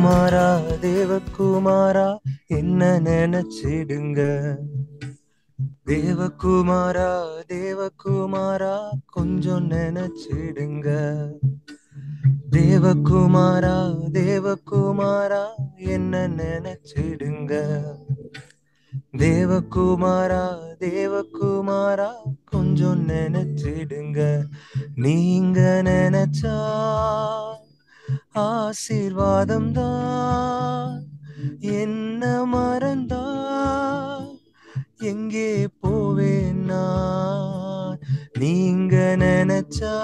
தேவகுமாரா தேவகுமாரா என்ன நினைச்சிடுங்க. தேவகுமாரா தேவகுமாரா கொஞ்சம் நினைச்சிடுங்க. தேவகுமாரா தேவகுமாரா என்ன நினைச்சிடுங்க. தேவகுமாரா தேவகுமாரா கொஞ்சம் நினைச்சிடுங்க. நீங்க நினைச்சா ஆசீர்வாதம் தான். என்ன மறந்தா எங்கே போவேன் நான். நீங்க நினைச்சா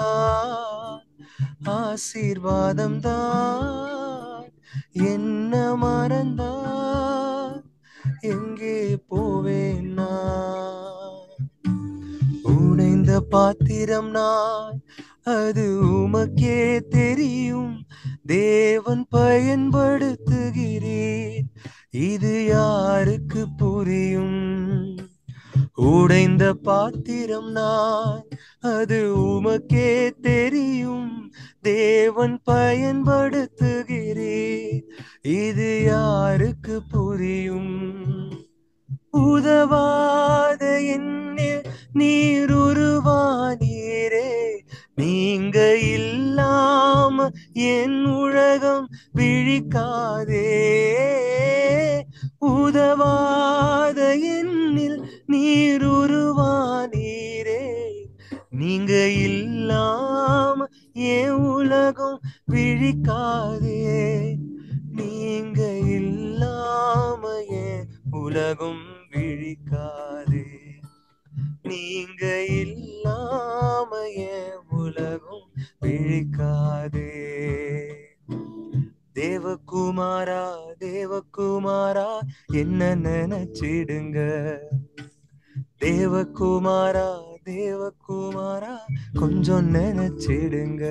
ஆசீர்வாதம் தான். என்ன மறந்தா எங்கே போவேன் நான். உடைந்த பாத்திரம் நான், அது உமக்கே தெரியும். தேவன் பயன்படுத்துகிறீர், இது யாருக்கு புரியும். உடைந்த பாத்திரம் நான், அது உமக்கே தெரியும். தேவன் பயன்படுத்துகிறீர், இது யாருக்கு புரியும். உதவாத என்னில் நீர் உருவானீரே. நீங்க இல்லாம என் உலகம் விழிக்காதே. உதவாத என்னில் நீர் உருவானீரே. நீங்க இல்லாம என் உலகம் விழிக்காதே. நீங்க இல்லாம என் உலகம் விழிக்காதே. நீங்க இல்லாம என் உலகம் விழிக்காதே. தேவகுமாரா தேவகுமாரா என்ன நினைச்சிடுங்க. தேவகுமாரா தேவகுமாரா கொஞ்சம் நினைச்சிடுங்க.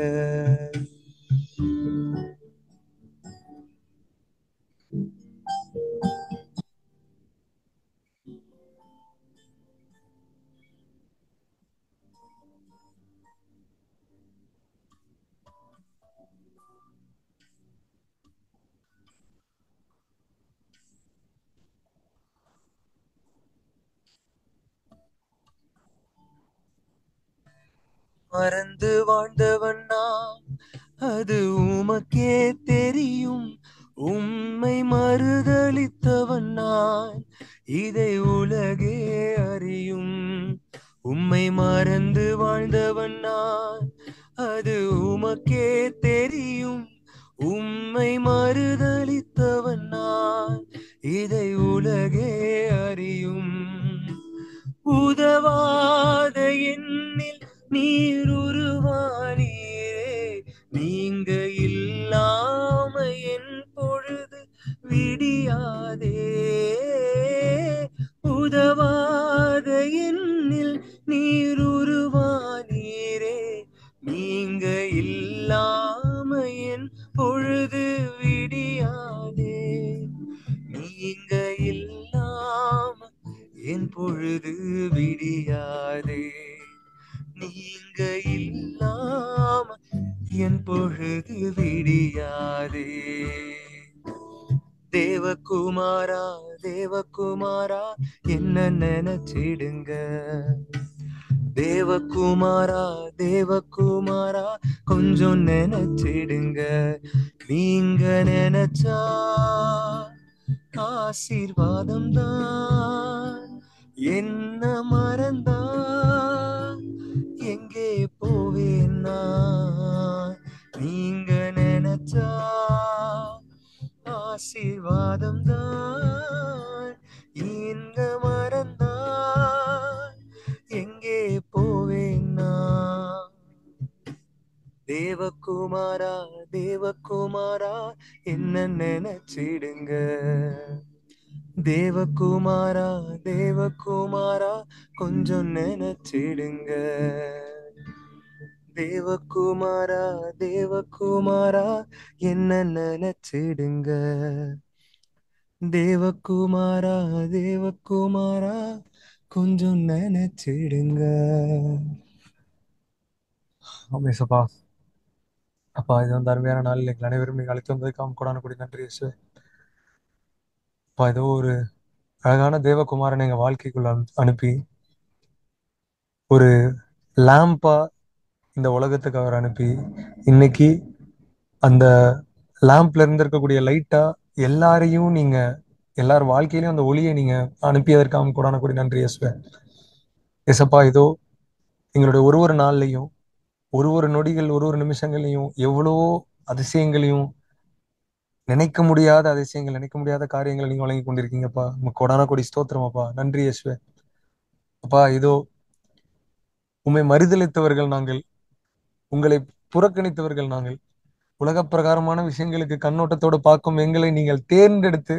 மறந்து வாழ்ந்தவன் நான், அது உமக்கே தெரியும். உம்மை மறுதலித்தவன் நான், இதை உலகே அறியும். உம்மை மறந்து வாழ்ந்தவன் நான், அது உமக்கே தெரியும். உம்மை மறுதலித்தவன் நான், இதை உலகே அறியும். உதவாத எண்ணில் நீர் உருவானீரே. நீங்க இல்லாம என் பொழுது விடியாதே. உதவாத எண்ணில் நீர் உருவானீரே. நீங்க இல்லாம என் பொழுது விடியாதே. நீங்க இல்லாம என் பொழுது விடியாதே. நீங்க இல்லாம என் பொழுது விடியாதே. தேவகுமாரா தேவகுமாரா என்ன நினைச்சிடுங்க. தேவகுமாரா தேவகுமாரா கொஞ்சம் நினைச்சிடுங்க. நீங்க நினைச்சா ஆசீர்வாதம் தான். என்ன மறந்தா எங்கே போவேன் நான். நீங்க நினைச்சா ஆசீர்வாதம் தான். என்ன மறந்தா எங்கே போவேன் நான். தேவகுமாரா தேவகுமாரா என்ன நினைச்சிடுங்க. தேவகுமாரா தேவகுமாரா கொஞ்சம் நினைச்சிடுங்க. தேவகுமாரா தேவகுமாரா என்ன நினைச்சிடுங்க. தேவகுமாரா தேவகுமாரா கொஞ்சம் நினைச்சிடுங்க. ஆமேசப்பா. அப்பா, இது வந்து அருமையான நாளில் எங்கள் அனைவரும் நீங்கள் அழைத்து வந்ததுக்காக கூடான கூடி நன்றி இயேசுவே. அப்பா, ஏதோ ஒரு அழகான தேவகுமாரனை எங்கள் வாழ்க்கைக்குள்ள அனுப்பி ஒரு லேம்பா இந்த உலகத்துக்கு அவர் அனுப்பி இன்னைக்கு அந்த லேம்ப்ல இருந்து இருக்கக்கூடிய லைட்டா எல்லாரையும் நீங்க எல்லார் வாழ்க்கையிலும் அந்த ஒளியை நீங்க அனுப்பியதற்காக கூடான கூடி நன்றி இயேசுவே. இயேசப்பா, இதோ எங்களுடைய ஒரு ஒரு நாள்லையும் ஒரு ஒரு நொடிகள் ஒரு ஒரு நிமிஷங்களையும் எவ்வளவோ அதிசயங்களையும் நினைக்க முடியாத அதிசயங்கள் நினைக்க முடியாத காரியங்களை நீங்க வழங்கி கொண்டிருக்கீங்கப்பா. உங்க கொடான கொடி ஸ்தோத்திரமாப்பா. நன்றி இயேசுவே. அப்பா, இதோ உம்மை மறுதலித்தவர்கள் நாங்கள், உங்களை புறக்கணித்தவர்கள் நாங்கள், உலக பிரகாரமான விஷயங்களுக்கு கண்ணோட்டத்தோடு பார்க்கும் எங்களை நீங்கள் தேர்ந்தெடுத்து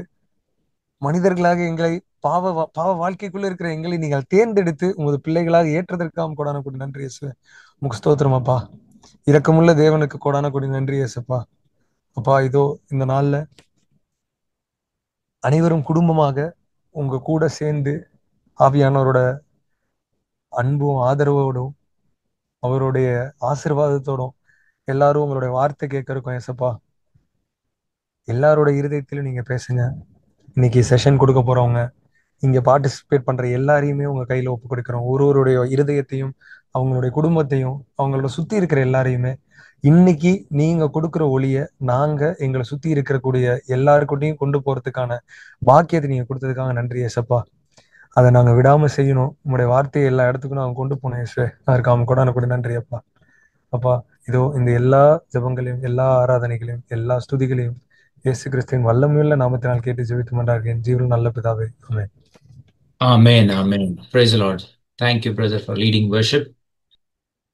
மனிதர்களாக எங்களை பாவ வாழ்க்கைக்குள்ள இருக்கிற எங்களை நீங்கள் தேர்ந்தெடுத்து உமது பிள்ளைகளாக ஏற்றதற்காக கொடான கொடி நன்றி இயேசுவே. உமக்கு ஸ்தோத்திரமாப்பா. இரக்கமுள்ள தேவனுக்கு கொடான கொடி நன்றி இயேசுப்பா. அப்பா, இதோ இந்த நாள்ல அனைவரும் குடும்பமாக உங்க கூட சேர்ந்து ஆவியானவரோட அன்பும் ஆதரவோடும் அவருடைய ஆசீர்வாதத்தோடும் எல்லாரும் உங்களுடைய வார்த்தை கேட்கறக்கும் ஏசப்பா. எல்லாரோட இருதயத்திலும் நீங்க பேசுங்க. இன்னைக்கு செஷன் கொடுக்க போறவங்க, இங்க பார்ட்டிசிபேட் பண்ற எல்லாரையுமே உங்க கையில ஒப்பு கொடுக்கிறோம். ஒருவருடைய இருதயத்தையும் அவங்களுடைய குடும்பத்தையும் அவங்களோட சுத்தி இருக்கிற எல்லாரையுமே இன்னைக்கு நீங்க கொடுக்கிற ஒளிய நாங்க எங்களை சுத்தி இருக்கக்கூடிய எல்லாருக்கிட்டையும் கொண்டு போறதுக்கான பாக்கியத்தை நீங்க கொடுத்ததுக்காக நன்றி ஏசப்பா. அதை நாங்க விடாம செய்யணும். உங்களுடைய வார்த்தையை எல்லா இடத்துக்கும் நாங்க கொண்டு போனோம் இயேசுவே. அதற்கு கொடான கூட நன்றி அப்பா. அப்பா, இதோ இந்த எல்லா ஜெபங்களையும் எல்லா ஆராதனைகளையும் எல்லா ஸ்துதிகளையும் இயேசு கிறிஸ்துவின் வல்லமையுள்ள நாமத்தினால் கேட்டு ஜெபித்து மன்றாடுகிறேன் ஜீவன் நல்ல பிதாவே. ஆமென். Amen. Amen. Praise the Lord. Thank you, brother, for leading worship.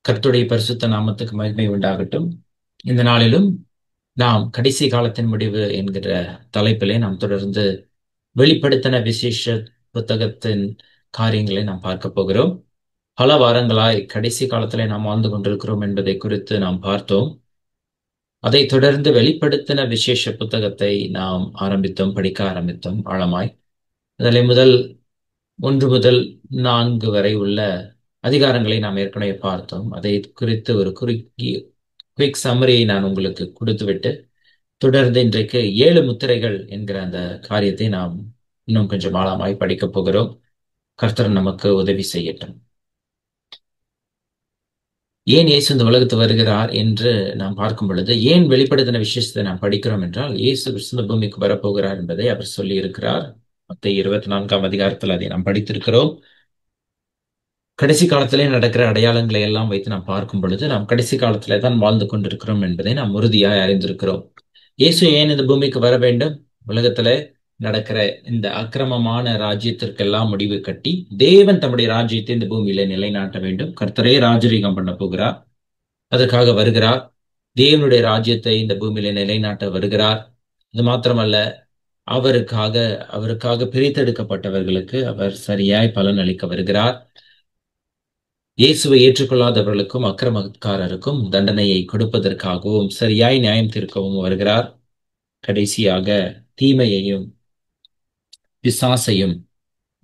கர்த்தருடைய பரிசுத்த நாமத்துக்கு மகிமை உண்டாகட்டும். இந்த நாளிலும் நாம் கடைசி காலத்தின் முடிவு என்கிற தலைப்பிலே நாம் தொடர்ந்து வெளிப்படுத்தின விசேஷ புத்தகத்தின் காரியங்களை நாம் பார்க்க போகிறோம். பல வாரங்களாய் கடைசி காலத்திலே நாம் வாழ்ந்து கொண்டிருக்கிறோம் என்பதை குறித்து நாம் பார்த்தோம். அதை தொடர்ந்து வெளிப்படுத்தின விசேஷ புத்தகத்தை நாம் படிக்க ஆரம்பித்தோம் ஆழமாய். அதில் முதல் 1 முதல் 4 வரை உள்ள அதிகாரங்களை நாம் ஏற்கனவே பார்த்தோம். அதை குறித்து ஒரு குயிக் சம்மரியை நான் உங்களுக்கு கொடுத்துவிட்டு தொடர்ந்து இன்றைக்கு 7 முத்திரைகள் என்கிற அந்த காரியத்தை நாம் இன்னும் கொஞ்சம் ஆழமாய் படிக்கப் போகிறோம். கர்த்தர் நமக்கு உதவி செய்யட்டும். ஏன் இயேசு இந்த உலகத்து வருகிறார் என்று நாம் பார்க்கும் பொழுது, ஏன் வெளிப்படுத்தின விசேஷத்தை நாம் படிக்கிறோம் என்றால், இயேசு கிறிஸ்து பூமிக்கு வரப்போகிறார் என்பதை அவர் சொல்லி இருக்கிறார். மத்தேயு 24ஆம் அதிகாரத்தில் அதை நாம் படித்திருக்கிறோம். கடைசி காலத்திலே நடக்கிற அடையாளங்களை எல்லாம் வைத்து நாம் பார்க்கும் பொழுது நாம் கடைசி காலத்திலே தான் வாழ்ந்து கொண்டிருக்கிறோம் என்பதை நாம் உறுதியாய் அறிந்திருக்கிறோம். இயேசு ஏன் இந்த பூமிக்கு வர வேண்டும்? உலகத்திலே நடக்கிற இந்த அக்கிரமமான ராஜ்யத்திற்கெல்லாம் முடிவு கட்டி தேவன் தம்முடைய ராஜ்யத்தை இந்த பூமியில நிலைநாட்ட வேண்டும். கர்த்தரே ராஜரீகம் பண்ண போகிறார். அதற்காக வருகிறார். தேவனுடைய ராஜ்யத்தை இந்த பூமியில நிலைநாட்ட வருகிறார். இது மாத்திரமல்ல, அவருக்காக பிரித்தெடுக்கப்பட்டவர்களுக்கு அவர் சரியாய் பலன் அளிக்க வருகிறார். இயேசுவை ஏற்றுக்கொள்ளாதவர்களுக்கும் அக்கிரமக்காரருக்கும் தண்டனையை கொடுப்பதற்காகவும் சரியாய் நியாயம் தீர்க்கவும் வருகிறார். கடைசியாக தீமையையும் பிசாசையும்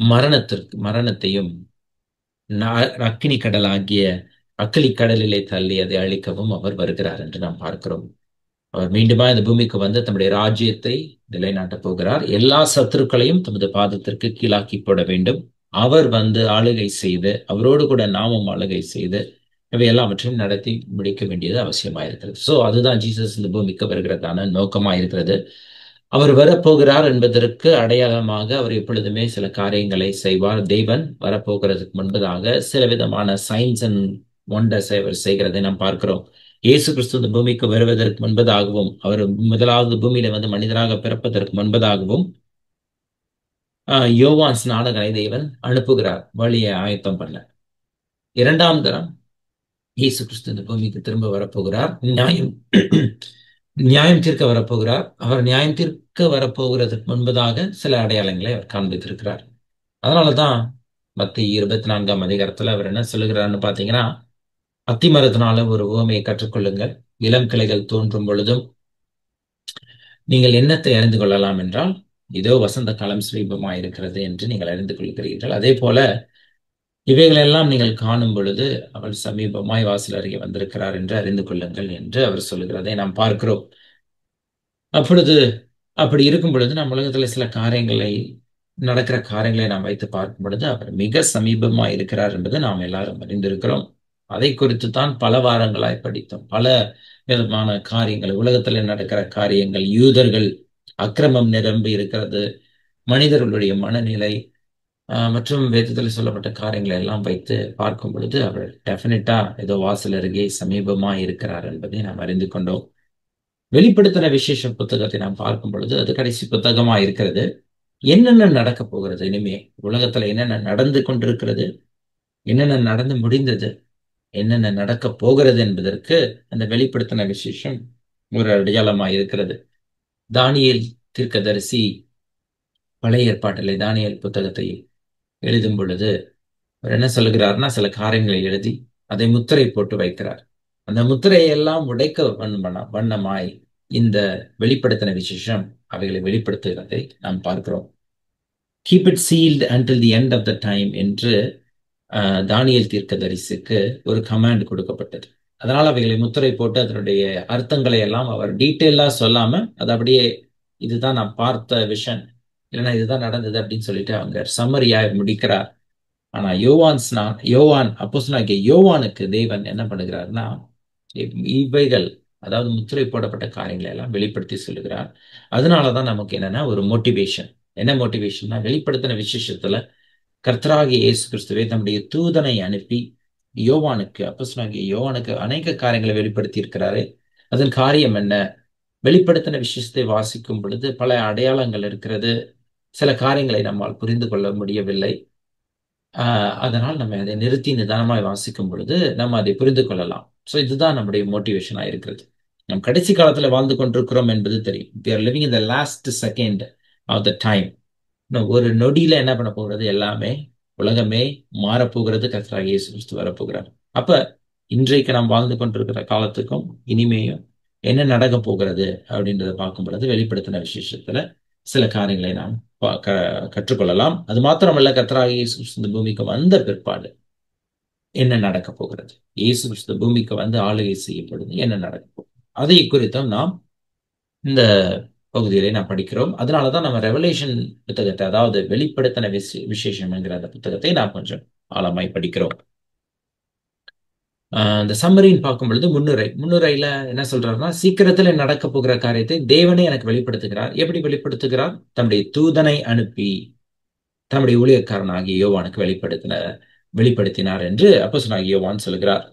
மரணத்தையும் அக்கினி கடலாகிய அக்கினி கடலிலே தள்ளி அதை அழிக்கவும் அவர் வருகிறார் என்று நாம் பார்க்கிறோம். அவர் மீண்டுமா இந்த பூமிக்கு வந்து தம்முடைய ராஜ்யத்தை நிலைநாட்டப் போகிறார். எல்லா சத்துருக்களையும் தமது பாதத்திற்கு கீழாக்கி போட வேண்டும். அவர் வந்து ஆளுகை செய்து, அவரோடு கூட நாமும் ஆளுகை செய்து இவை எல்லாவற்றையும் நடத்தி முடிக்க வேண்டியது அவசியமா இருக்கிறது. சோ அதுதான் ஜீசஸ் இந்த பூமிக்கு வருகிறதான நோக்கமா இருக்கிறது. அவர் வரப்போகிறார் என்பதற்கு அடையாளமாக அவர் எப்பொழுதுமே சில காரியங்களை செய்வார். தேவன் வரப்போகிறதுக்கு முன்பதாக சில விதமான சயின்ஸ் அண்ட் ஒண்டர்ஸ் அவர் செய்கிறதை நாம் பார்க்கிறோம். இயேசு கிறிஸ்து இந்த பூமிக்கு வருவதற்கு முன்பதாகவும், அவர் முதலாவது பூமியில வந்து மனிதராக பிறப்பதற்கு முன்பதாகவும் யோவான் ஸ்நானகனை தேவன் அனுப்புகிறார் வழியை ஆயத்தம் பண்ண. 2ஆம் தரம் இயேசு கிறிஸ்து இந்த பூமிக்கு திரும்ப வரப்போகிறார். நியாயம் தீர்க்க வரப்போகிறார். அவர் நியாயம் தீர்க்க வரப்போகிறதுக்கு முன்பதாக சில அடையாளங்களை அவர் காண்பித்திருக்கிறார். அதனாலதான் மத்தேயு 24ஆம் அதிகாரத்துல அவர் என்ன சொல்லுகிறார்னு பாத்தீங்கன்னா, அத்திமரத்தினால ஒரு உவமையை கற்றுக்கொள்ளுங்கள். இளம் கிளைகள் தோன்றும் பொழுதும் நீங்கள் என்னத்தை அறிந்து கொள்ளலாம் என்றால், இதோ வசந்த காலம் சமீபமாயிருக்கிறது என்று நீங்கள் அறிந்து கொள்கிறீர்கள். அதே போல இவைகளெல்லாம் நீங்கள் காணும் பொழுது அவள் சமீபமாய் வாசல் அருகே வந்திருக்கிறார் என்று அறிந்து கொள்ளுங்கள் என்று அவர் சொல்லுகிறதை நாம் பார்க்கிறோம். அப்பொழுது அப்படி இருக்கும் பொழுது நம் உலகத்துல சில காரியங்களை நடக்கிற காரியங்களை நாம் வைத்து பார்க்கும் பொழுது அவர் மிக சமீபமா இருக்கிறார் என்பது நாம் எல்லாரும் அறிந்திருக்கிறோம். அதை குறித்து தான் பல வாரங்களாய் படித்தோம். பல விதமான காரியங்கள், உலகத்துல நடக்கிற காரியங்கள், யூதர்கள் அக்கிரமம் நிரம்பி இருக்கிறது, மனிதர்களுடைய மனநிலை மற்றும் வேதத்தில் சொல்லப்பட்ட காரியங்களை எல்லாம் வைத்து பார்க்கும் பொழுது அவர் டெஃபினட்டா ஏதோ வாசல் அருகே சமீபமா இருக்கிறார் என்பதை நாம் அறிந்து கொண்டோம். வெளிப்படுத்தின விசேஷ புத்தகத்தை நாம் பார்க்கும் பொழுது அது கடைசி புத்தகமா இருக்கிறது. என்னென்ன நடக்க போகிறது, இனிமே உலகத்துல என்னென்ன நடந்து கொண்டிருக்கிறது, என்னென்ன நடந்து முடிந்தது, என்னென்ன நடக்க போகிறது என்பதற்கு அந்த வெளிப்படுத்தின விசேஷம் ஒரு அடையாளமா இருக்கிறது. தானியேல் தீர்க்கதரிசி பழைய ஏற்பாட்டிலே தானியேல் புத்தகத்தை எழுதும் பொழுது அவர் என்ன சொல்லுகிறார்னா, சில காரியங்களை எழுதி அதை முத்திரை போட்டு வைக்கிறார். அந்த முத்திரையை எல்லாம் உடைக்க வண்ணமாய் இந்த வெளிப்படுத்தின விசேஷம் அவைகளை வெளிப்படுத்துகிறதை நாம் பார்க்கிறோம். Keep it sealed until the end of the time என்று தானியேல் தீர்க்கதரிசிக்கு ஒரு கமாண்ட் கொடுக்கப்பட்டது. அதனால் அவைகளை முத்திரை போட்டு அதனுடைய அர்த்தங்களை எல்லாம் அவர் டீட்டெயிலா சொல்லாம அது அப்படியே இதுதான் நான் பார்த்த விஷன், இல்லைன்னா இதுதான் நடந்தது அப்படின்னு சொல்லிட்டு அவங்க சம்மரியா முடிக்கிறார். ஆனா யோவான் அப்போஸ்தலனாகிய யோவானுக்கு தேவன் என்ன பண்ணுகிறார்னா, இவைகள் அதாவது முத்திரை போடப்பட்ட காரியங்களை எல்லாம் வெளிப்படுத்தி சொல்லுகிறார். அதனாலதான் நமக்கு என்னன்னா ஒரு மோட்டிவேஷன். என்ன மோட்டிவேஷன்னா, வெளிப்படுத்தின விசேஷத்துல கர்த்தராகிய இயேசு கிறிஸ்துவே தம்முடைய தூதனை அனுப்பி அப்போஸ்தலனாகிய யோவானுக்கு அநேக காரியங்களை வெளிப்படுத்தி இருக்கிறாரு. அதன் காரியம் என்ன? வெளிப்படுத்தின விசேஷத்தை வாசிக்கும் பொழுது பல அடையாளங்கள் இருக்கிறது. சில காரியங்களை நம்மால் புரிந்து கொள்ள முடியவில்லை. அதனால் நம்ம அதை நிறுத்தி நிதானமாய் வாசிக்கும் பொழுது நம்ம அதை புரிந்து கொள்ளலாம். ஸோ இதுதான் நம்முடைய மோட்டிவேஷனா இருக்கிறது. நம் கடைசி காலத்துல வாழ்ந்து கொண்டிருக்கிறோம் என்பது தெரியும். We are living in the last second of the time. இன்னும் ஒரு நொடியில என்ன பண்ண போகிறது, எல்லாமே உலகமே மாறப்போகிறது, கர்த்தராகிய இயேசு கிறிஸ்து வரப்போகிறார். அப்ப இன்றைக்கு நாம் வாழ்ந்து கொண்டிருக்கிற காலத்துக்கும் இனிமேயும் என்ன நடக்க போகிறது அப்படின்றத பார்க்கும் பொழுது வெளிப்படுத்தின விசேஷத்துல சில காரியங்களை நாம் கற்றுக்கொள்ளலாம். அது மாத்திரமல்ல, கர்த்தராகிய இயேசு கிறிஸ்து இந்த பூமிக்கு வந்த பிற்பாடு என்ன நடக்க போகிறது, இயேசு கிறிஸ்து பூமிக்கு வந்து ஆளுகை செய்யப்படுது, என்ன நடக்க போகிறது, அதை குறித்தும் நாம் இந்த பகுதியிலே நாம் படிக்கிறோம். அதனாலதான் நம்ம ரெவலேஷன் புத்தகத்தை, அதாவது வெளிப்படுத்தின விசேஷம் என்கிற அந்த புத்தகத்தை நாம் கொஞ்சம் ஆழமாய் படிக்கிறோம். இந்த சம்மரின்னு பார்க்கும் பொழுது முன்னுரையில என்ன சொல்றாருன்னா, சீக்கிரத்துல நடக்க போகிற காரியத்தை தேவனே எனக்கு வெளிப்படுத்துகிறார். எப்படி வெளிப்படுத்துகிறார்? தம்முடைய தூதனை அனுப்பி தம்முடைய ஊழியக்காரனாகிய யோவானுக்கு வெளிப்படுத்தினார் என்று அப்போஸ்தலனாகிய யோவான் சொல்கிறார்.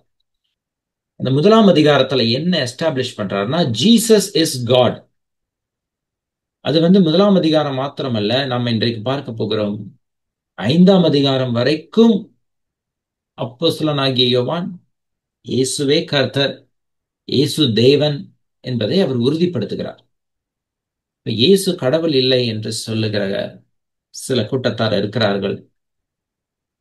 அந்த 1ஆம் அதிகாரத்துல என்ன எஸ்டாப்ளிஷ் பண்றாருன்னா, ஜீசஸ் இஸ் காட். அது 1ஆம் அதிகாரம் மாத்திரமல்ல, நம்ம இன்றைக்கு பார்க்க போகிறோம் 5ஆம் அதிகாரம் வரைக்கும் அப்போஸ்தலனாகிய யோவான் இயேசுவே கர்த்தர், இயேசு தேவன் என்பதை அவர் உறுதிப்படுத்துகிறார். இயேசு கடவுள் இல்லை என்று சொல்லுகிற சில கூட்டத்தார் இருக்கிறார்கள்.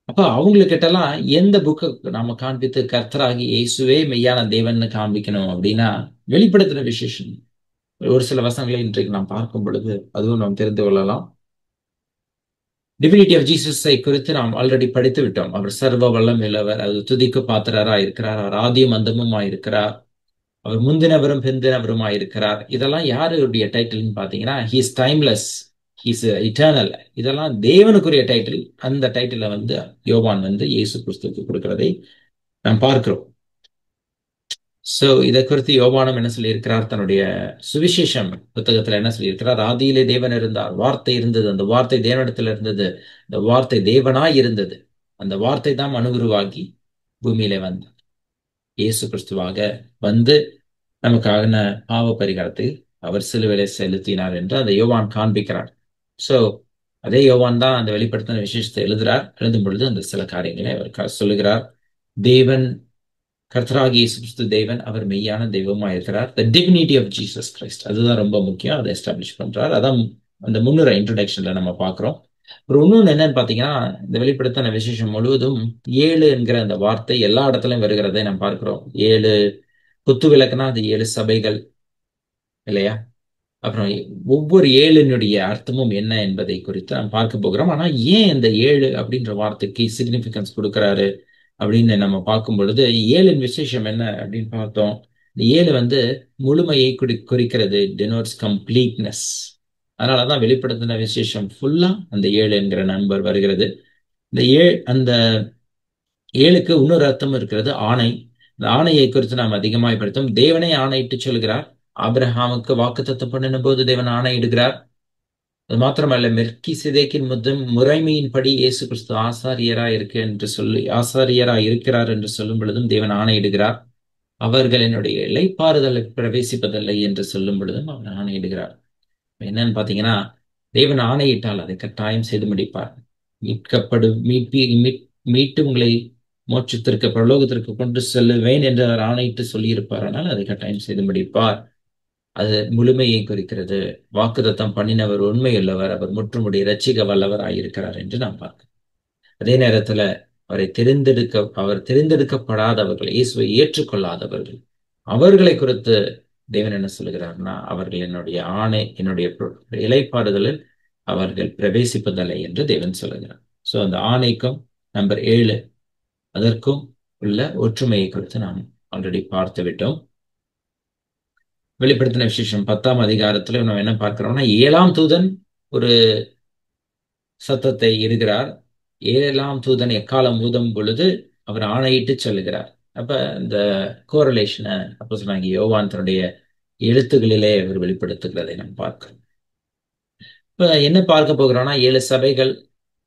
அப்ப அவங்களுக்கிட்டலாம் எந்த புக்கு நாம காண்பித்து கர்த்தராகி இயேசுவே மெய்யான தேவன் காண்பிக்கணும் அப்படின்னா, வெளிப்படுத்தின விசேஷம் ஒரு சில வசனங்களை இன்றைக்கு நாம் பார்க்கும் பொழுது அதுவும் நாம் தெரிந்து கொள்ளலாம். டிவினிட்டி ஆஃப் ஜீசஸை குறித்து நாம் ஆல்ரெடி படித்து விட்டோம். அவர் சர்வ வல்லம் உள்ளவர், அது துதிக்கு பாத்திரரா இருக்கிறார், அவர் ஆதியும் அந்தமுமா இருக்கிறார், அவர் முந்தினவரும் பிந்தினவருமா இருக்கிறார். இதெல்லாம் யாருடைய டைட்டில்னு பாத்தீங்கன்னா, ஹீஸ் டைம்லெஸ், ஹீஸ் இட்டர்னல். இதெல்லாம் தேவனுக்குரிய டைட்டில். அந்த டைட்டில யோவான் இயேசு கிறிஸ்துவுக்கு கொடுக்கிறதை நாம் பார்க்கிறோம். சோ இதை குறித்து யோவானும் என்ன சொல்லியிருக்கிறார், தன்னுடைய சுவிசேஷம் புத்தகத்துல என்ன சொல்லியிருக்கிறார், ஆதியிலே தேவன் இருந்தார், வார்த்தை இருந்தது, அந்த வார்த்தை தேவனிடத்துல இருந்தது, அந்த வார்த்தை தேவனாய் இருந்தது, அந்த வார்த்தை தான் மனுவுருவாகி பூமியிலே வந்தார், இயேசு கிறிஸ்துவாக நமக்கான பாவ பரிகாரத்தை அவர் சிலுவையிலே செலுத்தினார் என்று அந்த யோவான் காண்பிக்கிறார். சோ அதே யோவான் தான் அந்த வெளிப்படுத்தின விசேஷத்தை எழுதும் பொழுது அந்த சில காரியங்களை அவர் சொல்லுகிறார். தேவன் கர்த்தராகிய இயேசு கிறிஸ்து தேவன், அவர் மெய்யான தெய்வமா இருக்கிறார். தி டிவினிட்டி ஆஃப் ஜீசஸ் கிரைஸ்ட், அதுதான் ரொம்ப முக்கியம். அதை எஸ்டாப்ளிஷ் பண்றார். அதான் அந்த முன்னுரை இன்ட்ரோடக்ஷன்ல நம்ம பாக்குறோம். ஒரு இன்னொன்னு என்னன்னு பாத்தீங்கன்னா, இந்த வெளிப்படுத்தின விசேஷம் முழுவதும் 7 என்கிற அந்த வார்த்தை எல்லா இடத்துலயும் வருகிறதை நம்ம பார்க்கிறோம். 7 குத்து விளக்குனா அது 7 சபைகள் இல்லையா? அப்புறம் ஒவ்வொரு ஏழினுடைய அர்த்தமும் என்ன என்பதை குறித்து நாம் பார்க்க போகிறோம். ஆனா ஏன் இந்த 7 அப்படின்ற வார்த்தைக்கு சிக்னிபிகன்ஸ் கொடுக்கிறாரு அப்படின்னு நம்ம பார்க்கும் பொழுது, ஏழின் விசேஷம் என்ன அப்படின்னு பார்த்தோம். இந்த 7 வந்து முழுமையை குறிக்கிறது, denotes கம்ப்ளீட்னஸ். அதனாலதான் வெளிப்படுத்தின விசேஷம் ஃபுல்லா அந்த 7 என்கிற நம்பர் வருகிறது. இந்த அந்த 7க்கு இன்னொரு அர்த்தம் இருக்கிறது, ஆணை. இந்த ஆணையை குறித்து நாம் அதிகமாக படித்தோம். தேவனே ஆணையிட்டு சொல்கிறார். ஆபிரகாமுக்கு வாக்குத்தத்தம் பண்ணின போது தேவன் ஆணையிடுகிறார். அது மாத்திரமல்ல, மெல்கி சிதேக்கின் முறைமையின்படி இயேசு கிறிஸ்து ஆசாரியரா இருக்கிறார் என்று சொல்லும் பொழுதும் தேவன் ஆணையிடுகிறார். அவர்கள் என்னுடைய இளைப்பாறுதலை பிரவேசிப்பதில்லை என்று சொல்லும் பொழுதும் அவர் ஆணையிடுகிறார். என்னன்னு பாத்தீங்கன்னா, தேவன் ஆணையிட்டால் அதை கட்டாயம் செய்து முடிப்பார். மீட்டு உங்களை மோட்சத்திற்கு பரலோகத்திற்கு கொண்டு செல்லுவேன் என்று அவர் ஆணையிட்டு சொல்லியிருப்பார். ஆனால் அதை கட்டாயம் செய்து முடிப்பார். அது முழுமையை குறிக்கிறது. வாக்குத்தத்தம் பண்ணினவர் உண்மையுள்ளவர், அவர் முற்றுமுடி ரட்சிக்க வல்லவர் ஆயிருக்கிறார் என்று நாம் பார்க்கிறோம். அதே நேரத்துல அவர் தெரிந்தெடுக்கப்படாதவர்கள், இயேசுவை ஏற்றுக்கொள்ளாதவர்கள், அவர்களை குறித்து தேவன் என்ன சொல்லுகிறார்னா, அவர்கள் என்னுடைய இளைப்பாறுதலில் அவர்கள் பிரவேசிப்பதில்லை என்று தேவன் சொல்லுகிறார். சோ அந்த ஆணைக்கும் நம்பர் 7 அதற்கும் உள்ள ஒற்றுமையை குறித்து நாம் ஆல்ரெடி பார்த்து விட்டோம். வெளிப்படுத்தின விசேஷம் 10ஆம் அதிகாரத்துல நம்ம என்ன பார்க்கிறோம்னா, 7ஆம் தூதன் ஒரு சத்தத்தை இடுகிறார். 7ஆம் தூதன் எக்காலம் ஊதும் பொழுது அவர் ஆணையிட்டு சொல்லுகிறார். அப்ப இந்த கோரலேஷனை அப்போஸ்தலனாகிய யோவான் தன்னுடைய எழுத்துக்களிலே அவர் வெளிப்படுத்துகிறதை நாம் பார்க்கிறோம். இப்ப என்ன பார்க்க போகிறோம்னா, 7 சபைகள்,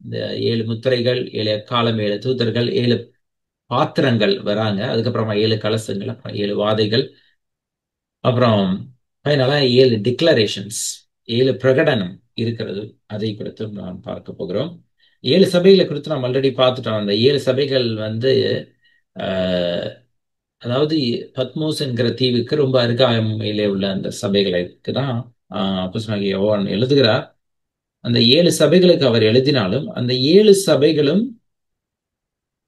இந்த 7 முத்திரைகள், 7 எக்காலம், 7 தூதர்கள், 7 பாத்திரங்கள் வராங்க. அதுக்கப்புறமா 7 கலசங்கள், அப்புறம் 7 வாதைகள், அப்புறம் அதனால 7 டிக்ளரேஷன்ஸ், 7 பிரகடனம் இருக்கிறது. அதை குறித்து நாம் பார்க்க போகிறோம். 7 சபைகளை குறித்து நாம் ஆல்ரெடி பார்த்துட்டோம். அந்த 7 சபைகள் வந்து அதாவது பத்மோஸ் என்கிற தீவுக்கு ரொம்ப அருகாமையிலே உள்ள அந்த சபைகளுக்கு தான் அப்போஸ்தலனாகிய யோவான் எழுதுகிறார். அந்த 7 சபைகளுக்கு அவர் எழுதினாலும் அந்த 7 சபைகளும்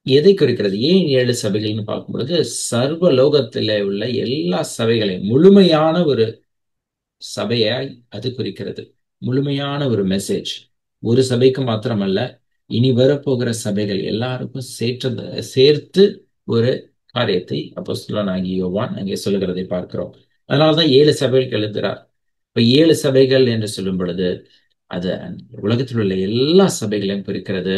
எதை குறிக்கிறது? ஏன் 7 சபைகள்னு பார்க்கும் பொழுது, சர்வ லோகத்திலே உள்ள எல்லா சபைகளையும் முழுமையான ஒரு சபையாய் அது குறிக்கிறது. முழுமையான ஒரு மெசேஜ். ஒரு சபைக்கு மாத்திரமல்ல, இனி வரப்போகிற சபைகள் எல்லாருக்கும் சேர்த்து ஒரு காரியத்தை அப்போஸ்தலனாகிய யோவான் அங்கே சொல்லுகிறதை பார்க்கிறோம். அதனாலதான் 7 சபைகளுக்கு எழுதுகிறார். இப்ப 7 சபைகள் என்று சொல்லும் பொழுது அது உலகத்தில் உள்ள எல்லா சபைகளையும் குறிக்கிறது.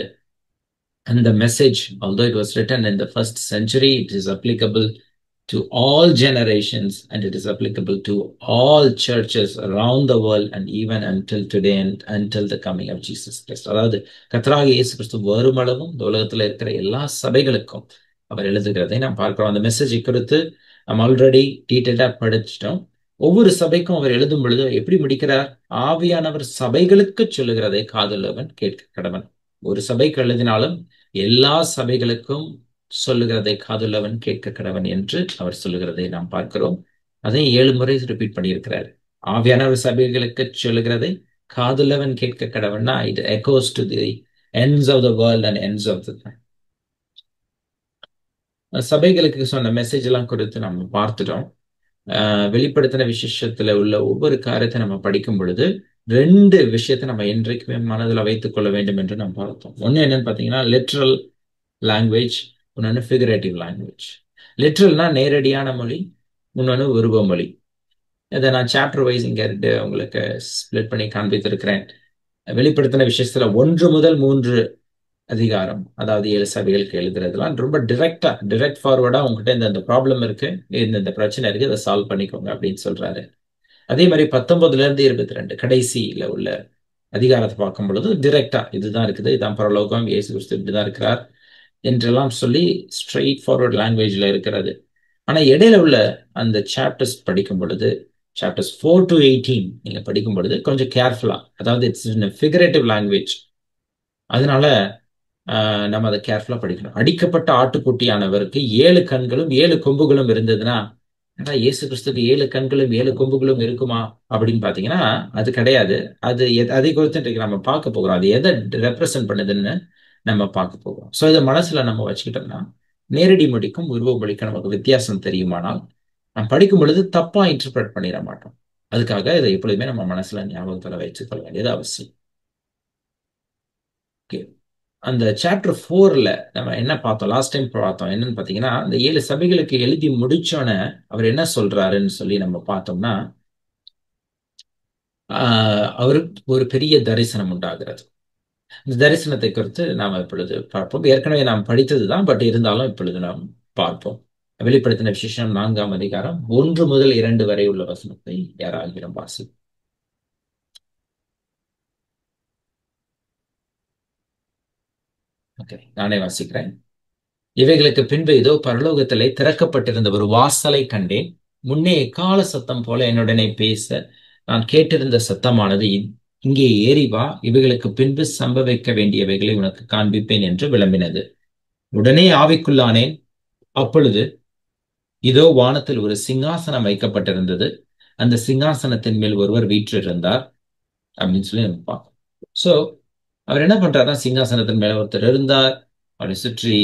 And the message, although it was written in the first century, it is applicable to all generations, and it is applicable to all churches around the world, and even until today and until the coming of Jesus Christ. அதாவது கர்த்தராகிய இயேசு கிறிஸ்து வருமளவும் இந்த உலகத்துல இருக்கிற எல்லா சபைகளுக்கும் அவர் எழுதுகிறதை நாம் பார்க்கிறோம். அந்த மெசேஜை குறித்து நம்ம ஆல்ரெடி டீட்டெயிலா படிச்சிட்டோம். ஒவ்வொரு சபைக்கும் அவர் எழுதும் பொழுது எப்படி முடிக்கிறார்? ஆவியானவர் சபைகளுக்கு சொல்லுகிறதை காதுள்ளவன் கேட்க கடவன். ஒரு சபைக்கு எழுதினாலும் எல்லா சபைகளுக்கும் சொல்லுகிறதை காதுள்ளவன் கேட்க கடவன் என்று அவர் சொல்லுகிறதை நாம் பார்க்கிறோம். அதையும் 7 முறை ரிப்பீட் பண்ணியிருக்கிறார். ஆவியானவர் சபைகளுக்கு சொல்லுகிறதை காதுள்ளவன் கேட்க கடவன்னா, it echoes to the ends of the world and ends of the time. சபைகளுக்கு சொன்ன மெசேஜ் எல்லாம் குறித்து நம்ம பார்த்துட்டோம். வெளிப்படுத்தின விசேஷத்துல உள்ள ஒவ்வொரு காரியத்தை நம்ம படிக்கும் பொழுது 2 விஷயத்தை நம்ம என்றைக்குமே மனதில் வைத்துக் கொள்ள வேண்டும் என்று நம்ம பார்த்தோம். ஒண்ணு என்னன்னு பாத்தீங்கன்னா, லிட்ரல் லாங்குவேஜ், இன்னொன்னு ஃபிகரேட்டிவ் லாங்குவேஜ். லிட்ரல்னா நேரடியான மொழி, இன்னொன்னு உருவ மொழி. இதை நான் சாப்டர் வைஸ் இங்க உங்களுக்கு ஸ்பிளிட் பண்ணி காண்பித்திருக்கிறேன். வெளிப்படுத்தின விசேஷத்துல 1 முதல் 3 அதிகாரம், அதாவது 7 சபைகளுக்கு எழுதுறதுலாம் ரொம்ப டிரெக்ட் ஃபார்வர்டா உங்ககிட்ட இந்த ப்ராப்ளம் இருக்கு, இந்த பிரச்சனை இருக்கு, இதை சால்வ் பண்ணிக்கோங்க அப்படின்னு சொல்றாரு. அதே மாதிரி 19 இருந்து 22 கடைசியில உள்ள அதிகாரத்தை பார்க்கும் பொழுது டிரெக்டா இதுதான் இருக்குது, இதான் பரலோகம், இயேசு கிறிஸ்து இப்படிதான் இருக்கிறார் என்றெல்லாம் சொல்லி ஸ்ட்ரெயிட் ஃபார்வர்ட் லாங்குவேஜ்ல இருக்கிறது. ஆனா இடையில உள்ள அந்த சாப்டர்ஸ் படிக்கும் பொழுது, சாப்டர்ஸ் 4 to 18 நீங்க படிக்கும் பொழுது கொஞ்சம் கேர்ஃபுல்லா, அதாவது இட்ஸ் ஃபிகரேட்டிவ் லாங்குவேஜ், அதனால நம்ம அதை கேர்ஃபுல்லா படிக்கணும். அடிக்கப்பட்ட ஆட்டுக்குட்டியானவருக்கு 7 கண்களும் 7 கொம்புகளும் இருந்ததுன்னா, இயேசு கிறிஸ்துக்கு 7 கண்களும் 7 கொம்புகளும் இருக்குமா அப்படின்னு பாத்தீங்கன்னா அது கிடையாது. அது அதை குறித்து நம்ம பார்க்க போகிறோம். அது எதை ரெப்ரசன்ட் பண்ணுதுன்னு நம்ம பார்க்க போகிறோம். ஸோ இதை மனசுல நம்ம வச்சுக்கிட்டோம்னா, நேரடி மொழிக்கும் உருவ மொழிக்கும் நமக்கு வித்தியாசம் தெரியுமானால் நம்ம படிக்கும் பொழுது தப்பா இன்டர்பிரட் பண்ணிட மாட்டோம். அதுக்காக இதை எப்பொழுதுமே நம்ம மனசுல ஞாபகத்துல வச்சுக் கொள்ள வேண்டியது அவசியம். ஓகே. அந்த சாப்டர் 4ல நம்ம என்ன பார்த்தோம், லாஸ்ட் டைம் பார்த்தோம் என்னன்னு பாத்தீங்கன்னா, அந்த 7 சபைகளுக்கு எழுதி முடிச்சோன்னே அவர் என்ன சொல்றாருன்னு சொல்லி நம்ம பார்த்தோம்னா, அவருக்கு ஒரு பெரிய தரிசனம் உண்டாகிறது. இந்த தரிசனத்தை குறித்து நாம் இப்பொழுது பார்ப்போம். ஏற்கனவே நாம் படித்ததுதான், பட் இருந்தாலும் இப்பொழுது நாம் பார்ப்போம். வெளிப்படுத்தின விசேஷம் 4ஆம் அதிகாரம் 1 முதல் 2 வரை உள்ள வசனத்தை யாராகிலும் வாசி. ஓகே, நானே வாசிக்கிறேன். இவைகளுக்கு பின்பு இதோ பரலோகத்திலே திறக்கப்பட்டிருந்த ஒரு வாசலை கண்டேன். முன்னே எக்கால சத்தம் போல என்னுடனே பேச நான் கேட்டிருந்த சத்தமானது, இங்கே ஏறி வா, இவைகளுக்கு பின்பு சம்பவிக்க வேண்டியவைகளை உனக்கு காண்பிப்பேன் என்று விளம்பினது. உடனே ஆவிக்குள்ளானேன். அப்பொழுது இதோ வானத்தில் ஒரு சிங்காசனம் வைக்கப்பட்டிருந்தது. அந்த சிங்காசனத்தின் மேல் ஒருவர் வீற்றிருந்தார் அப்படின்னு சொல்லி நம்ம பார்ப்போம். சோ அவர் என்ன பண்றாருன்னா, சிங்காசனத்தின் மேல ஒருத்தர் இருந்தார். அவரை சுற்றி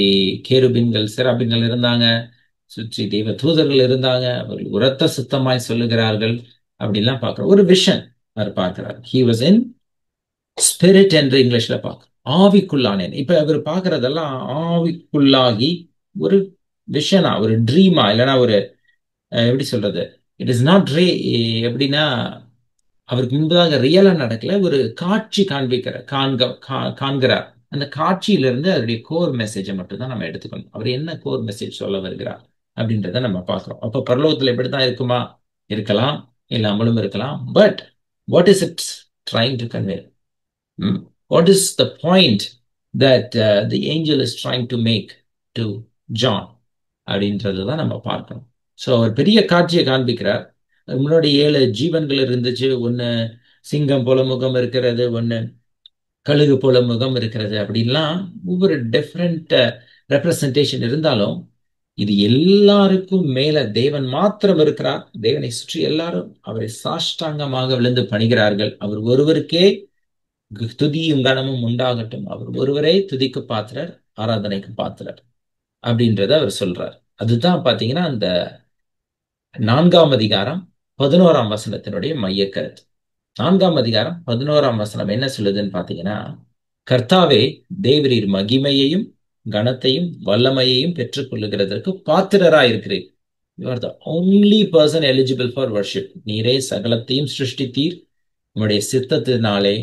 கேருபீன்கள் செராபீன்கள் இருந்தாங்க. சுற்றி தெய்வ தூதர்கள் இருந்தாங்க. அவர்கள் உரத்த சுத்தமாய் சொல்லுகிறார்கள். அப்படின்லாம் பார்க்கிறோம். ஒரு விஷன் அவர் பார்க்கிறார். ஹி வாஸ் இன் ஸ்பிரிட் என்று இங்கிலீஷ்ல பார்க்கிறோம். ஆவிக்குள்ளானேன். இப்ப அவர் பார்க்கறதெல்லாம் ஆவிக்குள்ளாகி ஒரு விஷனா, ஒரு ட்ரீமா, இல்லைன்னா ஒரு எப்படி சொல்றது, இட் இஸ் நாட் எப்படின்னா அவருக்கு முன்பதாக ரியலா நடக்கல, ஒரு காட்சி காண்கிறார். அந்த காட்சியிலிருந்து அவருடைய கோர் மெசேஜை மட்டும் தான் நம்ம எடுத்துக்கணும். அவர் என்ன கோர் மெசேஜ் சொல்ல வருகிறார் அப்படின்றத நம்ம பார்க்கிறோம். அப்ப பரலோகத்துல எப்படித்தான் இருக்குமா, இருக்கலாம், இல்லாமலும் இருக்கலாம். But what is it trying to convey? What is the point that the angel is trying to make to John அப்படின்றது தான் நம்ம பார்க்கணும். ஸோ அவர் பெரிய காட்சியை காண்பிக்கிறார். முன்னாடி 7 ஜீவன்கள் இருந்துச்சு. ஒன்னு சிங்கம் போல முகம் இருக்கிறது, ஒன்னு கழுகு போல முகம் இருக்கிறது. அப்படின்லாம் ஒவ்வொரு டிஃப்ரெண்ட் ரெப்ரசன்டேஷன் இருந்தாலும், இது எல்லாருக்கும் மேல தேவன் மாத்திரம் இருக்கிறார். தேவனை சுற்றி எல்லாரும் அவரை சாஷ்டாங்கமாக விழுந்து பணிகிறார்கள். அவர் ஒருவருக்கே துதியும் கனமும் உண்டாகட்டும். அவர் ஒருவரே துதிக்கு பாத்திரர், ஆராதனைக்கு பாத்திரர் அப்படின்றத அவர் சொல்றார். அதுதான் பாத்தீங்கன்னா அந்த 4ஆம் அதிகாரம் 11ஆம் வசனத்தினுடைய மைய கருத்து. 4ஆம் அதிகாரம் 11ஆம் வசனம் என்ன சொல்லுதுன்னு பாத்தீங்கன்னா, கர்த்தாவே தேவரீர் மகிமையையும் கனத்தையும் வல்லமையையும் பெற்றுக் கொள்ளுகிறதற்கு பாத்திரராயிருக்கிறீர். You are the only person eligible for worship. நீரே சகலத்தையும் சிருஷ்டித்தீர். உம்முடைய சித்தத்தினாலே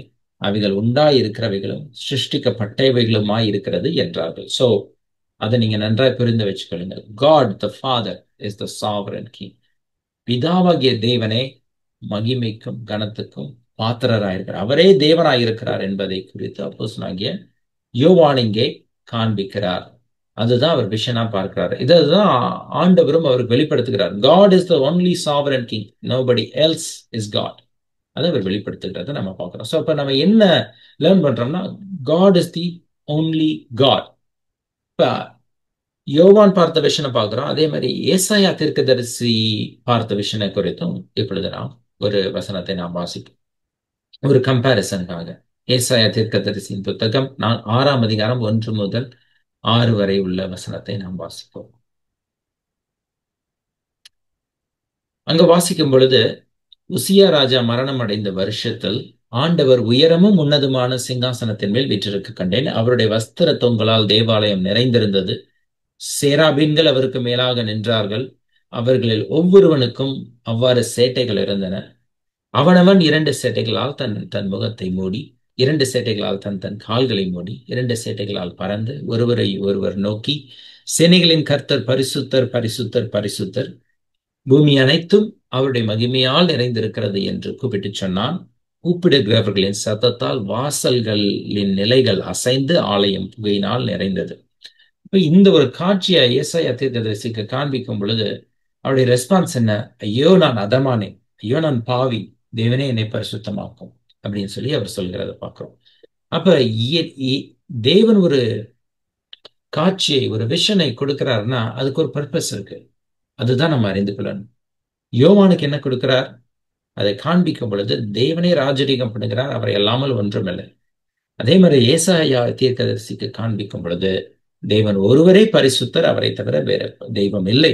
அவைகள் உண்டாயிருக்கிறவைகளும் சிருஷ்டிக்கப்பட்டவைகளுமாய் இருக்கிறது என்றார்கள். சோ அதை நீங்க நன்றாய் புரிந்து வச்சுக்கொள்ளுங்க. God the Father is the sovereign king. பிதாவாகிய தேவனே மகிமைக்கும் கனத்துக்கும் பாத்திரராயிருக்கிறார். அவரே தேவனாயிருக்கிறார் என்பதை குறித்து அப்போஸ்தலனாகிய யோவான் இங்கே காண்பிக்கிறார். அதுதான் அவர் விஷனா பார்க்கிறார். இதுதான் ஆண்டவரும் அவருக்கு வெளிப்படுத்துகிறார். God is the only sovereign king, nobody else is God. அதை அவர் வெளிப்படுத்துகிறத நம்ம பார்க்கிறோம். ஸோ அப்ப நம்ம என்ன லேர்ன் பண்றோம்னா, God is the only God. இப்ப யோவான் பார்த்த விஷனை பார்க்கிறோம். அதே மாதிரி ஏசாயா தீர்க்கதரிசி பார்த்த விஷனை குறித்தும் இப்பொழுது நாம் ஒரு வசனத்தை நாம் வாசிப்போம், ஒரு கம்பாரிசனுக்காக. ஏசாயா தீர்க்கதரிசியின் புத்தகம் 6ஆம் அதிகாரம் 1 முதல் 6 வரை உள்ள வசனத்தை நாம் வாசிப்போம். அங்க வாசிக்கும் பொழுது, உசியா ராஜா மரணம் அடைந்த வருஷத்தில் ஆண்டவர் உயரமும் உன்னதமான சிங்காசனத்தின் மேல் வீற்றிருக்க கண்டேன். அவருடைய வஸ்திர தொங்கலால் தேவாலயம் நிறைந்திருந்தது. சேராபீன்கள் அவருக்கு மேலாக நின்றார்கள். அவர்களில் ஒவ்வொருவனுக்கும் அவ்வாறு சேட்டைகள் இருந்தன. அவனவன் 2 சேட்டைகளால் தன் தன் முகத்தை மூடி, 2 சேட்டைகளால் தன் தன் கால்களை மூடி, 2 சேட்டைகளால் பறந்து ஒருவரை ஒருவர் நோக்கி, சேனைகளின் கர்த்தர் பரிசுத்தர் பரிசுத்தர் பரிசுத்தர், பூமி அனைத்தும் அவருடைய மகிமையால் நிறைந்திருக்கிறது என்று கூப்பிட்டு சொன்னான். கூப்பிடுகிறவர்களின் சத்தத்தால் வாசல்களின் நிலைகள் அசைந்து ஆலயம் புகையினால் நிறைந்தது. இப்ப இந்த ஒரு காட்சியை ஏசாயா தீர்க்கதரிசிக்கு காண்பிக்கும் பொழுது அவருடைய ரெஸ்பான்ஸ் என்ன? ஐயோ நான் அதமானேன், ஐயோ நான் பாவி, தேவனே என்னை பரிசுத்தமாக்கும் அப்படின்னு சொல்லி அவர் சொல்கிறத பார்க்கிறோம். அப்ப தேவன் ஒரு காட்சியை, ஒரு விஷனை கொடுக்கிறாருன்னா அதுக்கு ஒரு பர்பஸ் இருக்கு. அதுதான் நம்ம அறிந்து கொள்ளணும். யோவானுக்கு என்ன கொடுக்கிறார்? அதை காண்பிக்கும் பொழுது தேவனே ராஜரீகம் பண்ணுகிறார், அவரை அல்லாமல் ஒன்றுமில்லை. அதே மாதிரி ஏசாயா தீர்க்கதரிசிக்கு காண்பிக்கும் பொழுது தேவன் ஒருவரே பரிசுத்தர், அவரை தவிர வேற தெய்வம் இல்லை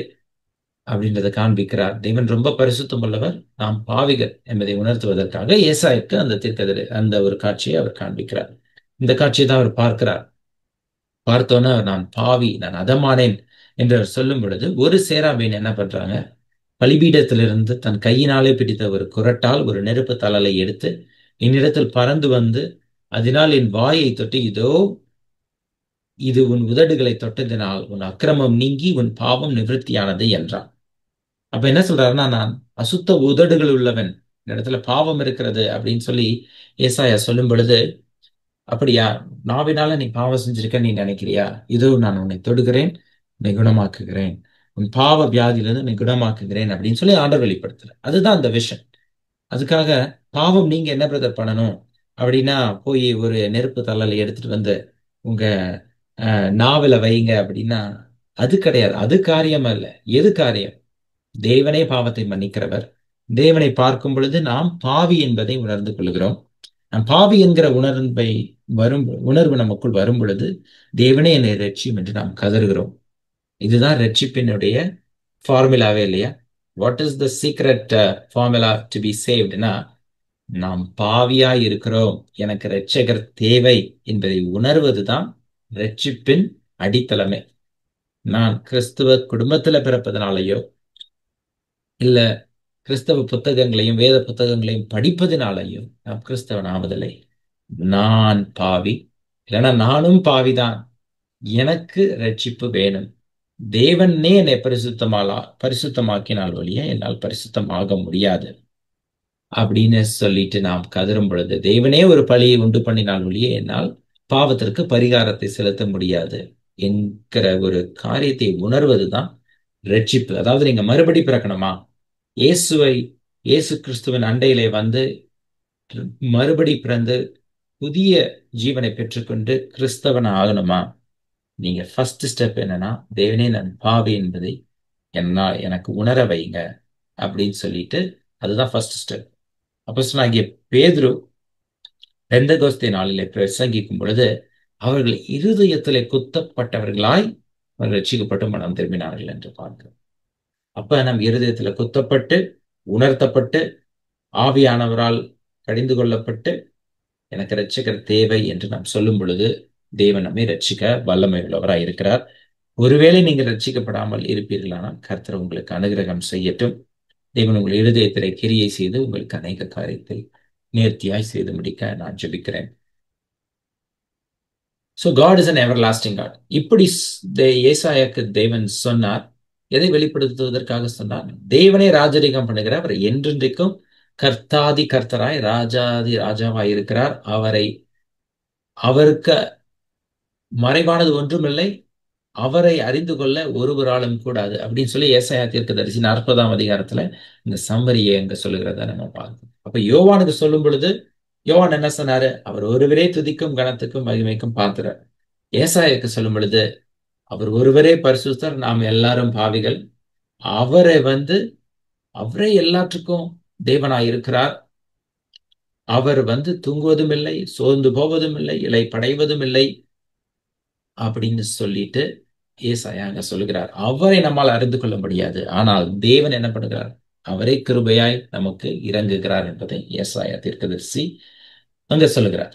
அப்படின்றத காண்பிக்கிறார். தேவன் ரொம்ப பரிசுத்தம் உள்ளவர், நாம் பாவிகள் என்பதை உணர்த்துவதற்காக ஏசாயாக்கு அந்த அந்த ஒரு காட்சியை அவர் காண்பிக்கிறார். இந்த காட்சியை தான் அவர் பார்க்கிறார். பார்த்தோன்னே நான் பாவி, நான் அதமானேன் என்று அவர் சொல்லும் பொழுது ஒரு சேராபீன் என்ன பண்றாங்க, பலிபீடத்திலிருந்து தன் கையினாலே பிடித்த ஒரு குறட்டால் ஒரு நெருப்பு தழலை எடுத்து என்னிடத்தில் பறந்து வந்து அதனால் என் வாயை தொட்டு, இதோ இது உன் உதடுகளை தொட்டதினால் உன் அக்கிரமம் நீங்கி உன் பாவம் நிவிருத்தியானது என்றான். அப்ப என்ன சொல்றாருன்னா, நான் அசுத்த உதடுகள் உள்ளவன், இந்த இடத்துல பாவம் இருக்கிறது அப்படின்னு சொல்லி ஏசாயா சொல்லும் பொழுது, அப்படியா, நாவினால நீ பாவம் செஞ்சிருக்க நீ நினைக்கிறியா? இதோ நான் உன்னை தொடுகிறேன், உன்னை குணமாக்குகிறேன், உன் பாவ வியாதியிலிருந்து உன்னை குணமாக்குகிறேன் அப்படின்னு சொல்லி ஆண்டவர் வெளிப்படுத்துற. அதுதான் அந்த விஷன். அதுக்காக பாவம் நீங்க என்ன பிரதர் பண்ணணும் அப்படின்னா, போய் ஒரு நெருப்பு தழலை எடுத்துட்டு வந்து உங்க நாவல வைங்க அப்படின்னா, அது கிடையாது. அது காரியம் அல்ல. எது காரியம்? தேவனே பாவத்தை மன்னிக்கிறவர். தேவனை பார்க்கும் பொழுது நாம் பாவி என்பதை உணர்ந்து கொள்கிறோம். நாம் பாவி என்கிற உணர்வு நமக்குள் வரும் பொழுது தேவனே என்னை ரட்சியும் என்று நாம் கதறுகிறோம். இதுதான் ரட்சிப்பினுடைய ஃபார்முலாவே இல்லையா? What is the secret formula to be சேவ்ட்னா, நாம் பாவியா இருக்கிறோம், எனக்கு இரட்சகர் தேவை என்பதை உணர்வதுதான் ரட்சிப்பின் அடித்தளமே. நான் கிறிஸ்துவ குடும்பத்துல பிறப்பதனாலயோ இல்ல கிறிஸ்தவ புத்தகங்களையும் வேத புத்தகங்களையும் படிப்பதினாலையும் நாம் கிறிஸ்தவன் ஆவதில்லை. நான் பாவி, இல்லைன்னா நானும் பாவிதான், எனக்கு ரட்சிப்பு வேணும், தேவனே என்னை பரிசுத்தமாக்கினால் ஒழிய என்னால் பரிசுத்தமாக முடியாது அப்படின்னு சொல்லிட்டு நாம் கதரும் பொழுது, தேவனே ஒரு பழியை உண்டு பண்ணினால் ஒழிய என்னால் பாவத்திற்கு பரிகாரத்தை செலுத்த முடியாது என்கிற ஒரு காரியத்தை உணர்வதுதான் ரட்சிப்பு. அதாவது நீங்க மறுபடி பிறக்கணுமா, இயேசுவை இயேசு கிறிஸ்துவின் அண்டையிலே வந்து மறுபடி பிறந்து புதிய ஜீவனை பெற்றுக்கொண்டு கிறிஸ்தவன் ஆகணுமா, நீங்க ஃபர்ஸ்ட் ஸ்டெப் என்னன்னா, தேவனே நான் பாவி என்பதை எனக்கு உணர வைங்க அப்படின்னு சொல்லிட்டு, அதுதான் ஃபர்ஸ்ட் ஸ்டெப். அப்போஸ்தலனாகிய பேதுரு பெந்தெகோஸ்தே நாளிலே பிரசங்கிக்கும் பொழுது, அவர்கள் இருதயத்திலே குத்தப்பட்டவர்களாய் அவர்கள் ரட்சிக்கப்பட்டு மனம் திரும்பினார்கள் என்று பார்க்கிறோம். அப்ப நம் இருதயத்துல குத்தப்பட்டு உணர்த்தப்பட்டு ஆவியானவரால் கடிந்து கொள்ளப்பட்டு எனக்கு இரட்சகர் தேவை என்று நாம் சொல்லும் பொழுது தேவன் நம்மை ரட்சிக்க வல்லமை உள்ளவராய் இருக்கிறார். ஒருவேளை நீங்கள் ரட்சிக்கப்படாமல் இருப்பீர்களானால் கர்த்தர் உங்களுக்கு அனுகிரகம் செய்யட்டும். தேவன் உங்கள் இருதயத்திலே கிரியை செய்து உங்களுக்கு அநேக காரியத்தை நேர்த்தியாய் செய்து முடிக்க நான் ஜெபிக்கிறேன். So God is an everlasting God. இப்படி ஏசாயாக்கு தேவன் சொன்னார். எதை வெளிப்படுத்துவதற்காக சொன்னார்? தேவனே ராஜரீகம் பண்ணுகிறார். அவர் என்றென்றைக்கும் கர்த்தாதி கர்த்தராய் ராஜாதி ராஜாவாய் இருக்கிறார். அவருக்கு மறைவானது ஒன்றுமில்லை, அவரை அறிந்து கொள்ள ஒருவராலும் கூடாது அப்படின்னு சொல்லி ஏசாயா தீர்க்கதரிசி 40ஆம் அதிகாரத்துல இந்த சம்மரியை அங்க சொல்லுகிறத நம்ம பார்க்கணும். அப்ப யோவானுக்கு சொல்லும் பொழுது யோவான் என்ன சொன்னாரு? அவர் ஒருவரே துதிக்கும் கனத்துக்கும் மகிமைக்கும் பாத்திரர். ஏசாயாக்கு சொல்லும் பொழுது அவர் ஒருவரே பரிசுத்தர், நாம் எல்லாரும் பாவிகள், அவரை அவரே எல்லாற்றுக்கும் தேவனாய் இருக்கிறார், அவர் தூங்குவதும் இல்லை, சோர்ந்து போவதும் இல்லை, இலை படைவதும் இல்லை அப்படின்னு சொல்லிட்டு ஏசாயா அங்க சொல்லுகிறார். அவரை நம்மால் அறிந்து கொள்ள முடியாது, ஆனால் தேவன் என்ன பண்ணுகிறார்? அவரே கிருபையாய் நமக்கு இறங்குகிறார் என்பதை ஏசாயா தீர்க்கதரிசி அங்க சொல்லுகிறார்.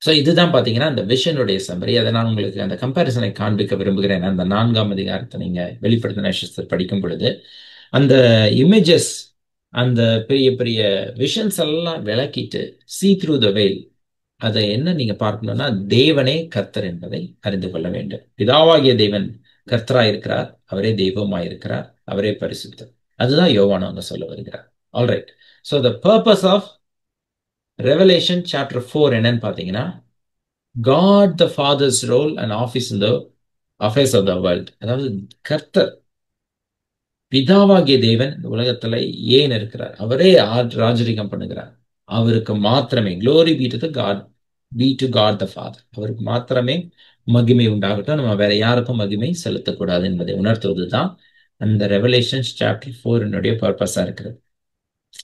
சோ இதுதான் பாத்தீங்கன்னா அந்த விஷனுடைய சம்மரி. அதை நான் உங்களுக்கு அந்த கம்பாரிசனை காண்பிக்க விரும்புகிறேன். அந்த 4ஆம் அதிகாரத்தை நீங்க வெளிப்படுத்தின படிக்கும் பொழுது அந்த இமேஜஸ், அந்த பெரிய பெரிய விஷன்ஸ் எல்லாம் விளக்கிட்டு see through the veil, அதை என்ன நீங்க பார்க்கணும்னா, தேவனே கர்த்தர் என்பதை அறிந்து கொள்ள வேண்டும். பிதாவாகிய தேவன் கர்த்தராய் இருக்கிறார், அவரே தெய்வமாய் இருக்கிறார், அவரே பரிசுத்தர். அதுதான் யோவான் அங்க சொல்ல வருகிறார். Alright. So the purpose of Revelation chapter 4 என்னன்னு பாத்தீங்கன்னா, God the Father's role and office in the affairs of the world. அதாவது கர்த்தர் பிதாவாகிய தேவன் உலகத்துல ஏன் இருக்கிறார்? அவரே ராஜரிகம் பண்ணுகிறார். அவருக்கு மாத்திரமே glory be to the God, be to God the Father, அவருக்கு மாத்திரமே மகிமை உண்டாகட்டும், நம்ம வேற யாருக்கும் மகிமை செலுத்தக்கூடாது என்பதை உணர்த்துவதுதான் அந்த ரெவலேஷன் சாப்டர் 4 பர்பஸா இருக்கிறது.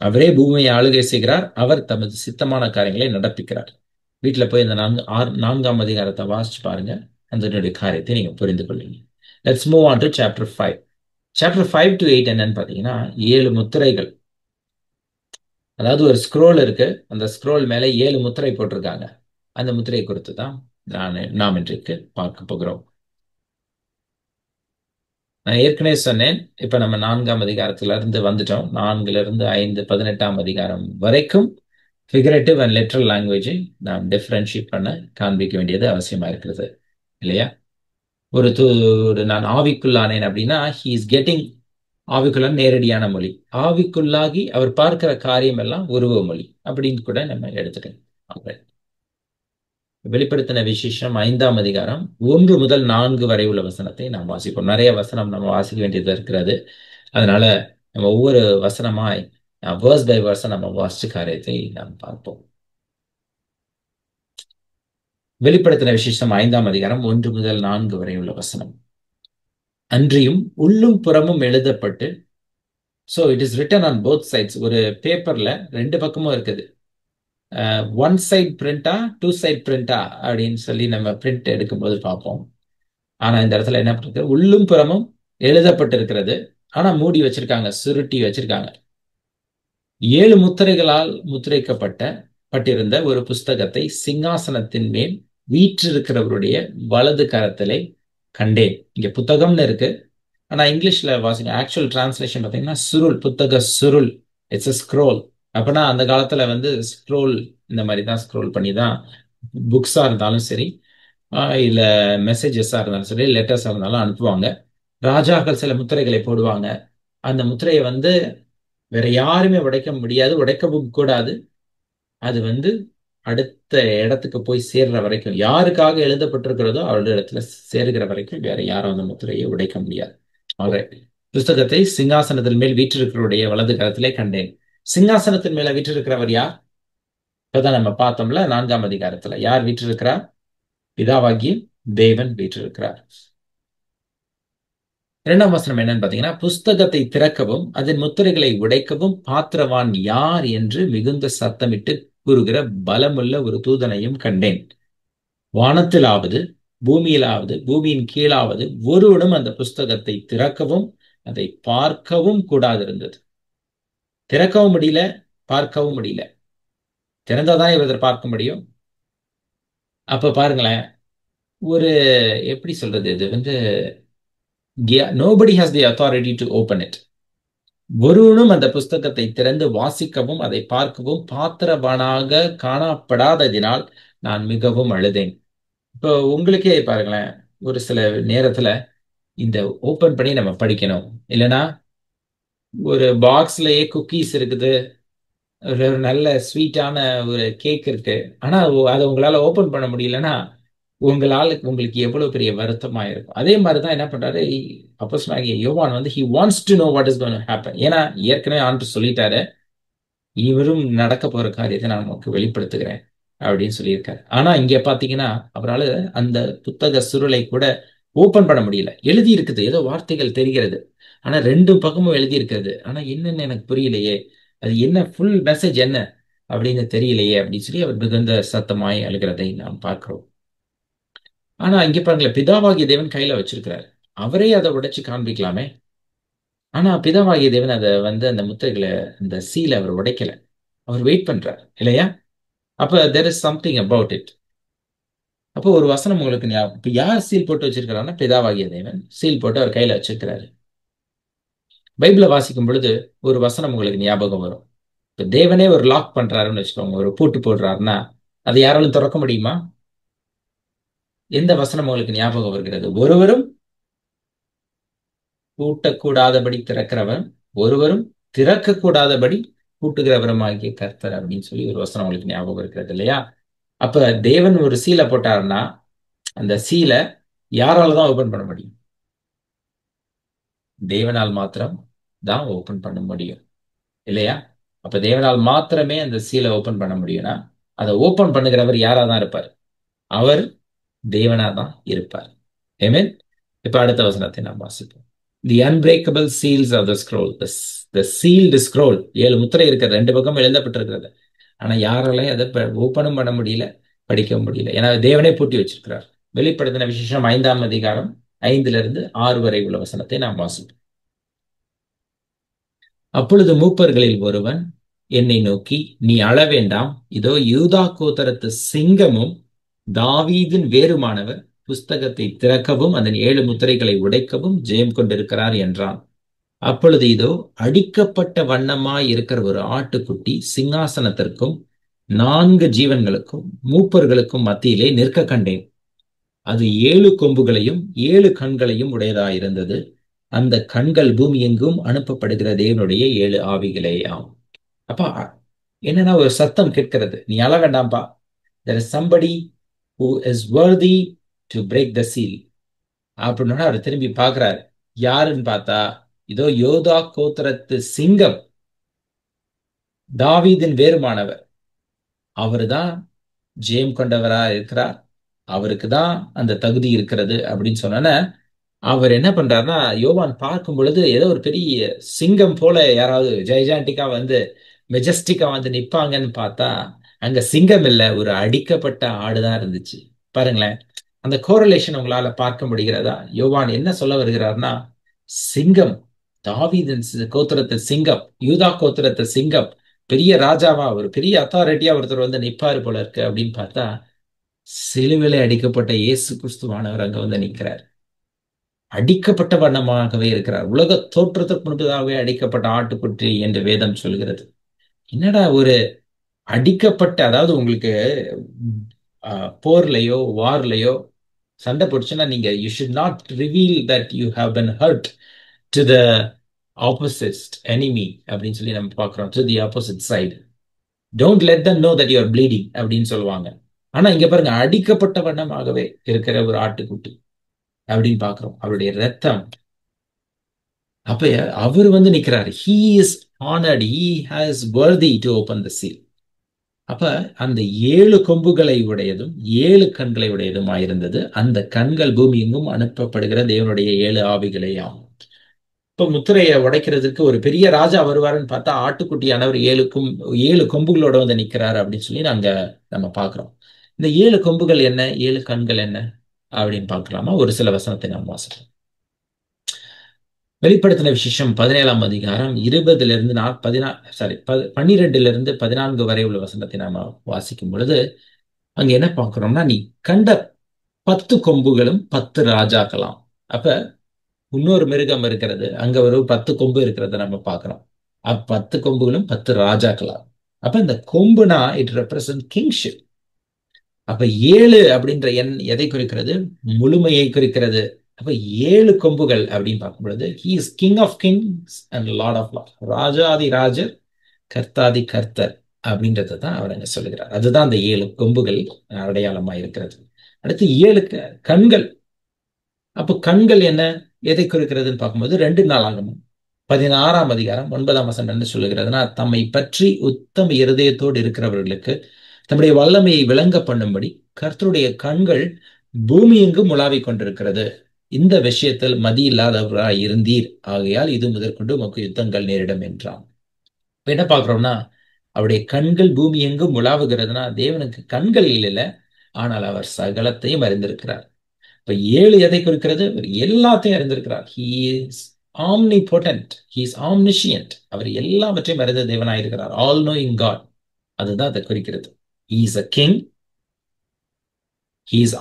அவரே பூமியை ஆளுகை செய்கிறார், அவர் தமது சித்தமான காரியங்களை நடப்பிக்கிறார். வீட்டுல போய் இந்த 4ஆம் அதிகாரத்தை வாசிச்சு பாருங்க, அந்த காரியத்தை நீங்க புரிந்து கொள்ளுங்க. Let's move on to chapter 5. Chapter 5 to 8 என்னன்னு பாத்தீங்கன்னா 7 முத்திரைகள். அதாவது ஒரு ஸ்க்ரோல் இருக்கு, அந்த ஸ்க்ரோல் மேல 7 முத்திரை போட்டிருக்காங்க. அந்த முத்திரை குறித்து தான் நாம் இன்றைக்கு பார்க்க போகிறோம். நான் ஏற்கனவே சொன்னேன், இப்ப நம்ம 4ஆம் அதிகாரத்துல இருந்து வந்துட்டோம். 4 to 5 18ஆம் அதிகாரம் வரைக்கும் ஃபிகரேட்டிவ் அண்ட் லிட்ரல் லாங்குவேஜை நாம் டிஃபரன்ஷியேட் பண்ண காண்பிக்க வேண்டியது அவசியமா இருக்கிறது, இல்லையா? ஒரு நான் ஆவிக்குள்ளானேன் அப்படின்னா ஹி இஸ் கெட்டிங் ஆவிக்குள்ள நேரடியான மொழி, ஆவிக்குள்ளாகி அவர் பார்க்கிற காரியம் எல்லாம் உருவ மொழி அப்படின்னு கூட நம்ம எடுத்துக்கலாம். வெளிப்படுத்தின விசேஷம் 5ஆம் அதிகாரம் 1 முதல் 4 வரை உள்ள வசனத்தை நாம் வாசிப்போம். நிறைய வசனம் நம்ம வாசிக்க வேண்டியது இருக்கிறது. அதனால நம்ம ஒவ்வொரு வசனமாய் வேர்ஸ் பை வேர்ஸ் நம்ம வாசிச்ச காரியத்தை நாம் பார்ப்போம். வெளிப்படுத்தின விசேஷம் 5ஆம் அதிகாரம் 1 முதல் 4 வரை உள்ள வசனம். அன்றியும் உள்ளும் புறமும் எழுதப்பட்டு, so it is written on both sides. ஒரு பேப்பர்ல 2 பக்கமும் இருக்குது. ஒன் சைட் பிரிண்டா 2 சைட் பிரிண்டா அப்படின்னு சொல்லி நம்ம பிரிண்ட் எடுக்கும்போது பார்ப்போம். ஆனா இந்த இடத்துல என்ன பண்ணிருக்கு, உள்ளும் புறமும் எழுதப்பட்டிருக்கிறது. ஆனா மூடி வச்சிருக்காங்க, சுருட்டி வச்சிருக்காங்க. 7 முத்திரைகளால் பட்டிருந்த ஒரு புஸ்தகத்தை சிங்காசனத்தின் மேல் வீற்றிருக்கிறவருடைய வலது கரத்திலே கண்டேன். இங்க புத்தகம்னு இருக்கு, ஆனா இங்கிலீஷ்ல வாசிங்க, ஆக்சுவல் டிரான்ஸ்லேஷன் பாத்தீங்கன்னா சுருள், புத்தக சுருள், இட்ஸ் a ஸ்க்ரோல். அப்பனா அந்த காலத்துல ஸ்க்ரோல் இந்த மாதிரி தான் ஸ்க்ரோல் பண்ணி தான் புக்ஸா இருந்தாலும் சரி, இல்ல மெசேஜஸா இருந்தாலும் சரி, லெட்டர்ஸா இருந்தாலும் அனுப்புவாங்க. ராஜாக்கள் சில முத்திரைகளை போடுவாங்க. அந்த முத்திரையை வேற யாருமே உடைக்க முடியாது, உடைக்கவும் கூடாது. அது அடுத்த இடத்துக்கு போய் சேர்ற வரைக்கும், யாருக்காக எழுதப்பட்டிருக்கிறதோ அவருடைய இடத்துல சேர்கிற வரைக்கும் வேற யாரும் அந்த முத்திரையை உடைக்க முடியாது. Alright. புஸ்தகத்தை சிங்காசனத்தின் மேல் வீற்றிருக்கிறவருடைய வலது கரத்திலே கண்டேன். சிங்காசனத்தின் மேல வீற்றிருக்கிறவர் யார்? இப்பதான் நம்ம பார்த்தோம்ல 4ஆம் அதிகாரத்துல யார் வீற்றிருக்கிறார்? பிதாவாகிய தேவன் வீற்றிருக்கிறார். 2ஆம் வசனம் என்னன்னு பாத்தீங்கன்னா, புஸ்தகத்தை திறக்கவும் அதன் முத்திரைகளை உடைக்கவும் பாத்திரவான் யார் என்று மிகுந்த சத்தமிட்டு கூறுகிற பலமுள்ள ஒரு தூதனையும் கண்டேன். வானத்திலாவது பூமியிலாவது பூமியின் கீழாவது ஒருவனும் அந்த புஸ்தகத்தை திறக்கவும் அதை பார்க்கவும் கூடாதிருந்தது. திறக்கவும் முடியல, பார்க்கவும் முடியல. திறந்தாதான் இவர் பார்க்க முடியும். அப்ப பாருங்களேன், ஒரு எப்படி சொல்றது, இது nobody has the authority to open it. ஒருவனும் அந்த புஸ்தகத்தை திறந்து வாசிக்கவும் அதை பார்க்கவும் பாத்திரவானாக காணப்படாததினால் நான் மிகவும் அழுதேன். இப்போ உங்களுக்கே பாருங்களேன், ஒரு சில நேரத்துல இந்த ஓபன் பண்ணி நம்ம படிக்கணும், இல்லைன்னா ஒரு பாக்ஸ்லயே குக்கீஸ் இருக்குது, ஒரு நல்ல ஸ்வீட்டான ஒரு கேக் இருக்கு, ஆனா அதை உங்களால ஓபன் பண்ண முடியலன்னா உங்களுக்கு எவ்வளவு பெரிய வருத்தமா இருக்கும். அதே மாதிரிதான் என்ன பண்றாரு அப்போஸ்தலனாகிய யோவான், he wants to know what is going to happen. ஏன்னா ஏற்கனவே ஆண்டு சொல்லிட்டாரு, இவரும் நடக்க போற காரியத்தை நான் நமக்கு வெளிப்படுத்துகிறேன் அப்படின்னு சொல்லியிருக்காரு. ஆனா இங்க பாத்தீங்கன்னா அவரால் அந்த புத்தக சுருளை கூட ஓபன் பண்ண முடியல. எழுதி இருக்குது, ஏதோ வார்த்தைகள் தெரிகிறது, ஆனா 2 பக்கமும் எழுதி இருக்கிறது. ஆனா என்னன்னு எனக்கு புரியலையே, அது என்ன ஃபுல் மெசேஜ் என்ன அப்படின்னு தெரியலையே அப்படின்னு சொல்லி அவர் மிகுந்த சத்தமாய் அழுகிறதை நாம் பார்க்கிறோம். ஆனா இங்க பாருங்களேன், பிதாவாகிய தேவன் கையில வச்சிருக்கிறாரு, அவரே அதை உடைச்சு காண்பிக்கலாமே. ஆனா பிதாவாகிய தேவன் அதை அந்த முத்திரைகளை, அந்த சீலை அவர் உடைக்கல, அவர் வெயிட் பண்றார், இல்லையா? அப்ப there is something about it. அப்போ ஒரு வசனம் உங்களுக்கு ஞாபகம், இப்ப யார் சீல் போட்டு வச்சிருக்கிறாருன்னா பிதாவாகிய தேவன் சீல் போட்டு அவர் கையில வச்சிருக்கிறாரு. பைபிளை வாசிக்கும் பொழுது ஒரு வசனம் உங்களுக்கு ஞாபகம் வரும். இப்ப தேவனே ஒரு லாக் பண்றாருன்னு வச்சுக்கோங்க, ஒரு பூட்டு போடுறாருன்னா அதை யாராலும் திறக்க முடியுமா? எந்த வசனம் உங்களுக்கு ஞாபகம் வருகிறது? ஒருவரும் பூட்டக்கூடாதபடி திறக்கிறவன், ஒருவரும் திறக்கக்கூடாதபடி பூட்டுகிறவரும் ஆகிய கர்த்தர் அப்படின்னு சொல்லி ஒரு வசனம் உங்களுக்கு ஞாபகம் இருக்கிறது, இல்லையா? அப்ப தேவன் ஒரு சீலை போட்டாருன்னா அந்த சீலை யாரால தான் ஓபன் பண்ண முடியும்? தேவனால் மாத்திரம் தான் ஓபன் பண்ண முடியும், இல்லையா? அப்ப தேவனால் மாத்திரமே அந்த சீலை ஓபன் பண்ண முடியும்னா அதை ஓபன் பண்ணுகிறவர் யாரா தான் இருப்பார்? அவர் தேவனா தான் இருப்பார். ஆமென். இப்ப அடுத்த வசனத்தை நாம் வாசிப்போம். The unbreakable seals of the scroll, the sealed scroll, 7 முத்திரை இருக்கிற 2 பக்கம் எழுதப்பட்டிருக்கிறது. ஆனா யாராலையும் அதை ஓபனும் பண்ண முடியல, படிக்கவும் முடியல, ஏன்னா தேவனே பூட்டி வச்சிருக்கிறார். வெளிப்படுத்தின விசேஷம் 5ஆம் அதிகாரம் 5 to 6 வரை உள்ள வசனத்தை நாம் வாசிப்போம். அப்பொழுது மூப்பர்களில் ஒருவன் என்னை நோக்கி, நீ அழ வேண்டாம், இதோ யூதா கோத்திரத்து சிங்கமும் தாவீதின் வேருமானவர் புஸ்தகத்தை திறக்கவும் அதன் 7 முத்திரைகளை உடைக்கவும் ஜெயம் கொண்டிருக்கிறார் என்றான். அப்பொழுது இதோ அடிக்கப்பட்ட வண்ணமாய் இருக்கிற ஒரு ஆட்டுக்குட்டி சிங்காசனத்திற்கும் 4 ஜீவன்களுக்கும் மூப்பர்களுக்கும் மத்தியிலே நிற்க கண்டேன். அது 7 கொம்புகளையும் 7 கண்களையும் உடையதாயிருந்தது. அந்த கண்கள் பூமி எங்கும் அனுப்பப்படுகிற தேவனுடைய 7 ஆவிகளேயாம். அப்பா, என்னன்னா ஒரு சத்தம் கேட்கிறது, நீ அழ வேண்டாம்பா, there is somebody who is worthy to break the seal அப்படின்னா அவர் திரும்பி பார்க்கிறார். யாருன்னு பார்த்தா, இதோ யோதா கோத்திரத்து சிங்கம், தாவீதின் வேறுமானவர், அவருதான் ஜெயம் கொண்டவரா இருக்கிறார், அவருக்கு தான் அந்த தகுதி இருக்கிறது அப்படின்னு சொன்ன அவர் என்ன பண்றாருன்னா, யோவான் பார்க்கும் பொழுது ஏதோ ஒரு பெரிய சிங்கம் போல யாராவது ஜெயஜாண்டிக்கா வந்து மெஜஸ்டிக்கா வந்து நிப்பாங்கன்னு பார்த்தா, அங்க சிங்கம் இல்ல, ஒரு அடிக்கப்பட்ட ஆடுதான் இருந்துச்சு. பாருங்களேன், அந்த கோரலேஷன் உங்களால பார்க்க முடிகிறதா? யோவான் என்ன சொல்ல வருகிறார்னா, சிங்கம், தாவீதின் கோத்திரத்து சிங்கம், யூதா கோத்திரத்து சிங்கம், பெரிய ராஜாவா ஒரு பெரிய அத்தாரிட்டியா ஒருத்தர் வந்து நிப்பாரு போல இருக்கு அப்படின்னு பார்த்தா, சிலுவிலை அடிக்கப்பட்ட இயேசு கிறிஸ்துவானவர் அங்க வந்து நிற்கிறார். அடிக்கப்பட்ட வண்ணமாகவே இருக்கிறார். உலக தோற்றத்திற்கு முன்பதாகவே அடிக்கப்பட்ட ஆட்டுக்குட்டி என்று வேதம் சொல்கிறது. என்னடா ஒரு அடிக்கப்பட்ட, அதாவது உங்களுக்கு போர்லயோ வார்லயோ சண்டை போடுச்சுன்னா நீங்க you should not reveal that you have been hurt to the opposite enemy அப்படின்னு சொல்லி நம்ம பார்க்கிறோம். To the opposite side don't let them know that you are bleeding அப்படின்னு சொல்லுவாங்க. ஆனா இங்க பாருங்க, அடிக்கப்பட்ட வண்ணமாகவே இருக்கிற ஒரு ஆட்டுக்குட்டி அப்படின்னு பாக்குறோம். அவருடைய ரத்தம். அப்ப அவர் வந்து நிக்கிறாரு. He is honored. He has worthy to open the seal. அப்ப அந்த 7 கொம்புகளை உடையதும் 7 கண்களை உடையதுமாயிருந்தது. அந்த கண்கள் பூமி எங்கும் அனுப்பப்படுகிற தேவனுடைய 7 ஆவிகளேயாம். இப்ப முத்திரையை உடைக்கிறதுக்கு ஒரு பெரிய ராஜா வருவாருன்னு பார்த்தா, ஆட்டுக்குட்டியானவர் 7 கொம்புகளோட வந்து நிக்கிறாரு அப்படின்னு சொல்லி நம்ம பார்க்கிறோம். இந்த 7 கொம்புகள் என்ன, 7 கண்கள் என்ன அப்படின்னு பார்க்கலாமா? ஒரு சில வசனத்தை நாம் வாசிக்கலாம். வெளிப்படுத்தின விசேஷம் 17ஆம் அதிகாரம் 20 12 14 வரை உள்ள வசனத்தை நாம வாசிக்கும் பொழுது அங்க என்ன பார்க்கிறோம்னா, நீ கண்ட 10 கொம்புகளும் 10 ராஜாக்களாம். அப்ப இன்னொரு மிருகம் இருக்கிறது, அங்க ஒரு 10 கொம்பு இருக்கிறத நம்ம பார்க்கிறோம். 10 கொம்புகளும் 10 ராஜாக்களாம். அப்ப இந்த கொம்புனா இட் ரெப்ரசன்ட் கிங்ஷிப். அப்ப 7 அப்படின்ற எண் எதை குறிக்கிறது? முழுமையை குறிக்கிறது. அப்ப 7 கொம்புகள் அப்படின்னு பார்க்கும் பொழுது he is king of kings and lord of lord, ராஜாதி ராஜர் கர்த்தாதி கர்த்தர் அப்படின்றத தான் அவர் அங்க சொல்லுகிறார். அதுதான் அந்த 7 கொம்புகள் அடையாளமா இருக்கிறது. அடுத்து 7 கண்கள். அப்போ கண்கள் என்ன, எதை குறிக்கிறதுன்னு பார்க்கும்போது 2 நாளாகமம் 16ஆம் அதிகாரம் 9ஆம் வசனம் என்ன சொல்லுகிறதுனா, தம்மை பற்றி உத்தம இருதயத்தோடு இருக்கிறவர்களுக்கு தம்முடைய வல்லமையை விளங்க பண்ணும்படி கர்த்தருடைய கண்கள் பூமி எங்கும் உலாவிக் கொண்டிருக்கிறது. இந்த விஷயத்தில் மதி இல்லாதவராய் இருந்தீர், ஆகையால் இது முதற்கொண்டு உமக்கு யுத்தங்கள் நேரிடும் என்றான். இப்ப என்ன பார்க்கிறோம்னா, அவருடைய கண்கள் பூமி எங்கும் உலாவுகிறதுனா தேவனுக்கு கண்கள் இல்லை, ஆனால் அவர் சகலத்தையும் அறிந்திருக்கிறார். இப்ப 7 எதை குறிக்கிறது? அவர் எல்லாத்தையும் அறிந்திருக்கிறார். He is omnipotent. He is omniscient. அவர் எல்லாவற்றையும் அறிந்த தேவனாயிருக்கிறார். All knowing God. அதுதான் அதை குறிக்கிறது. He is a king. He is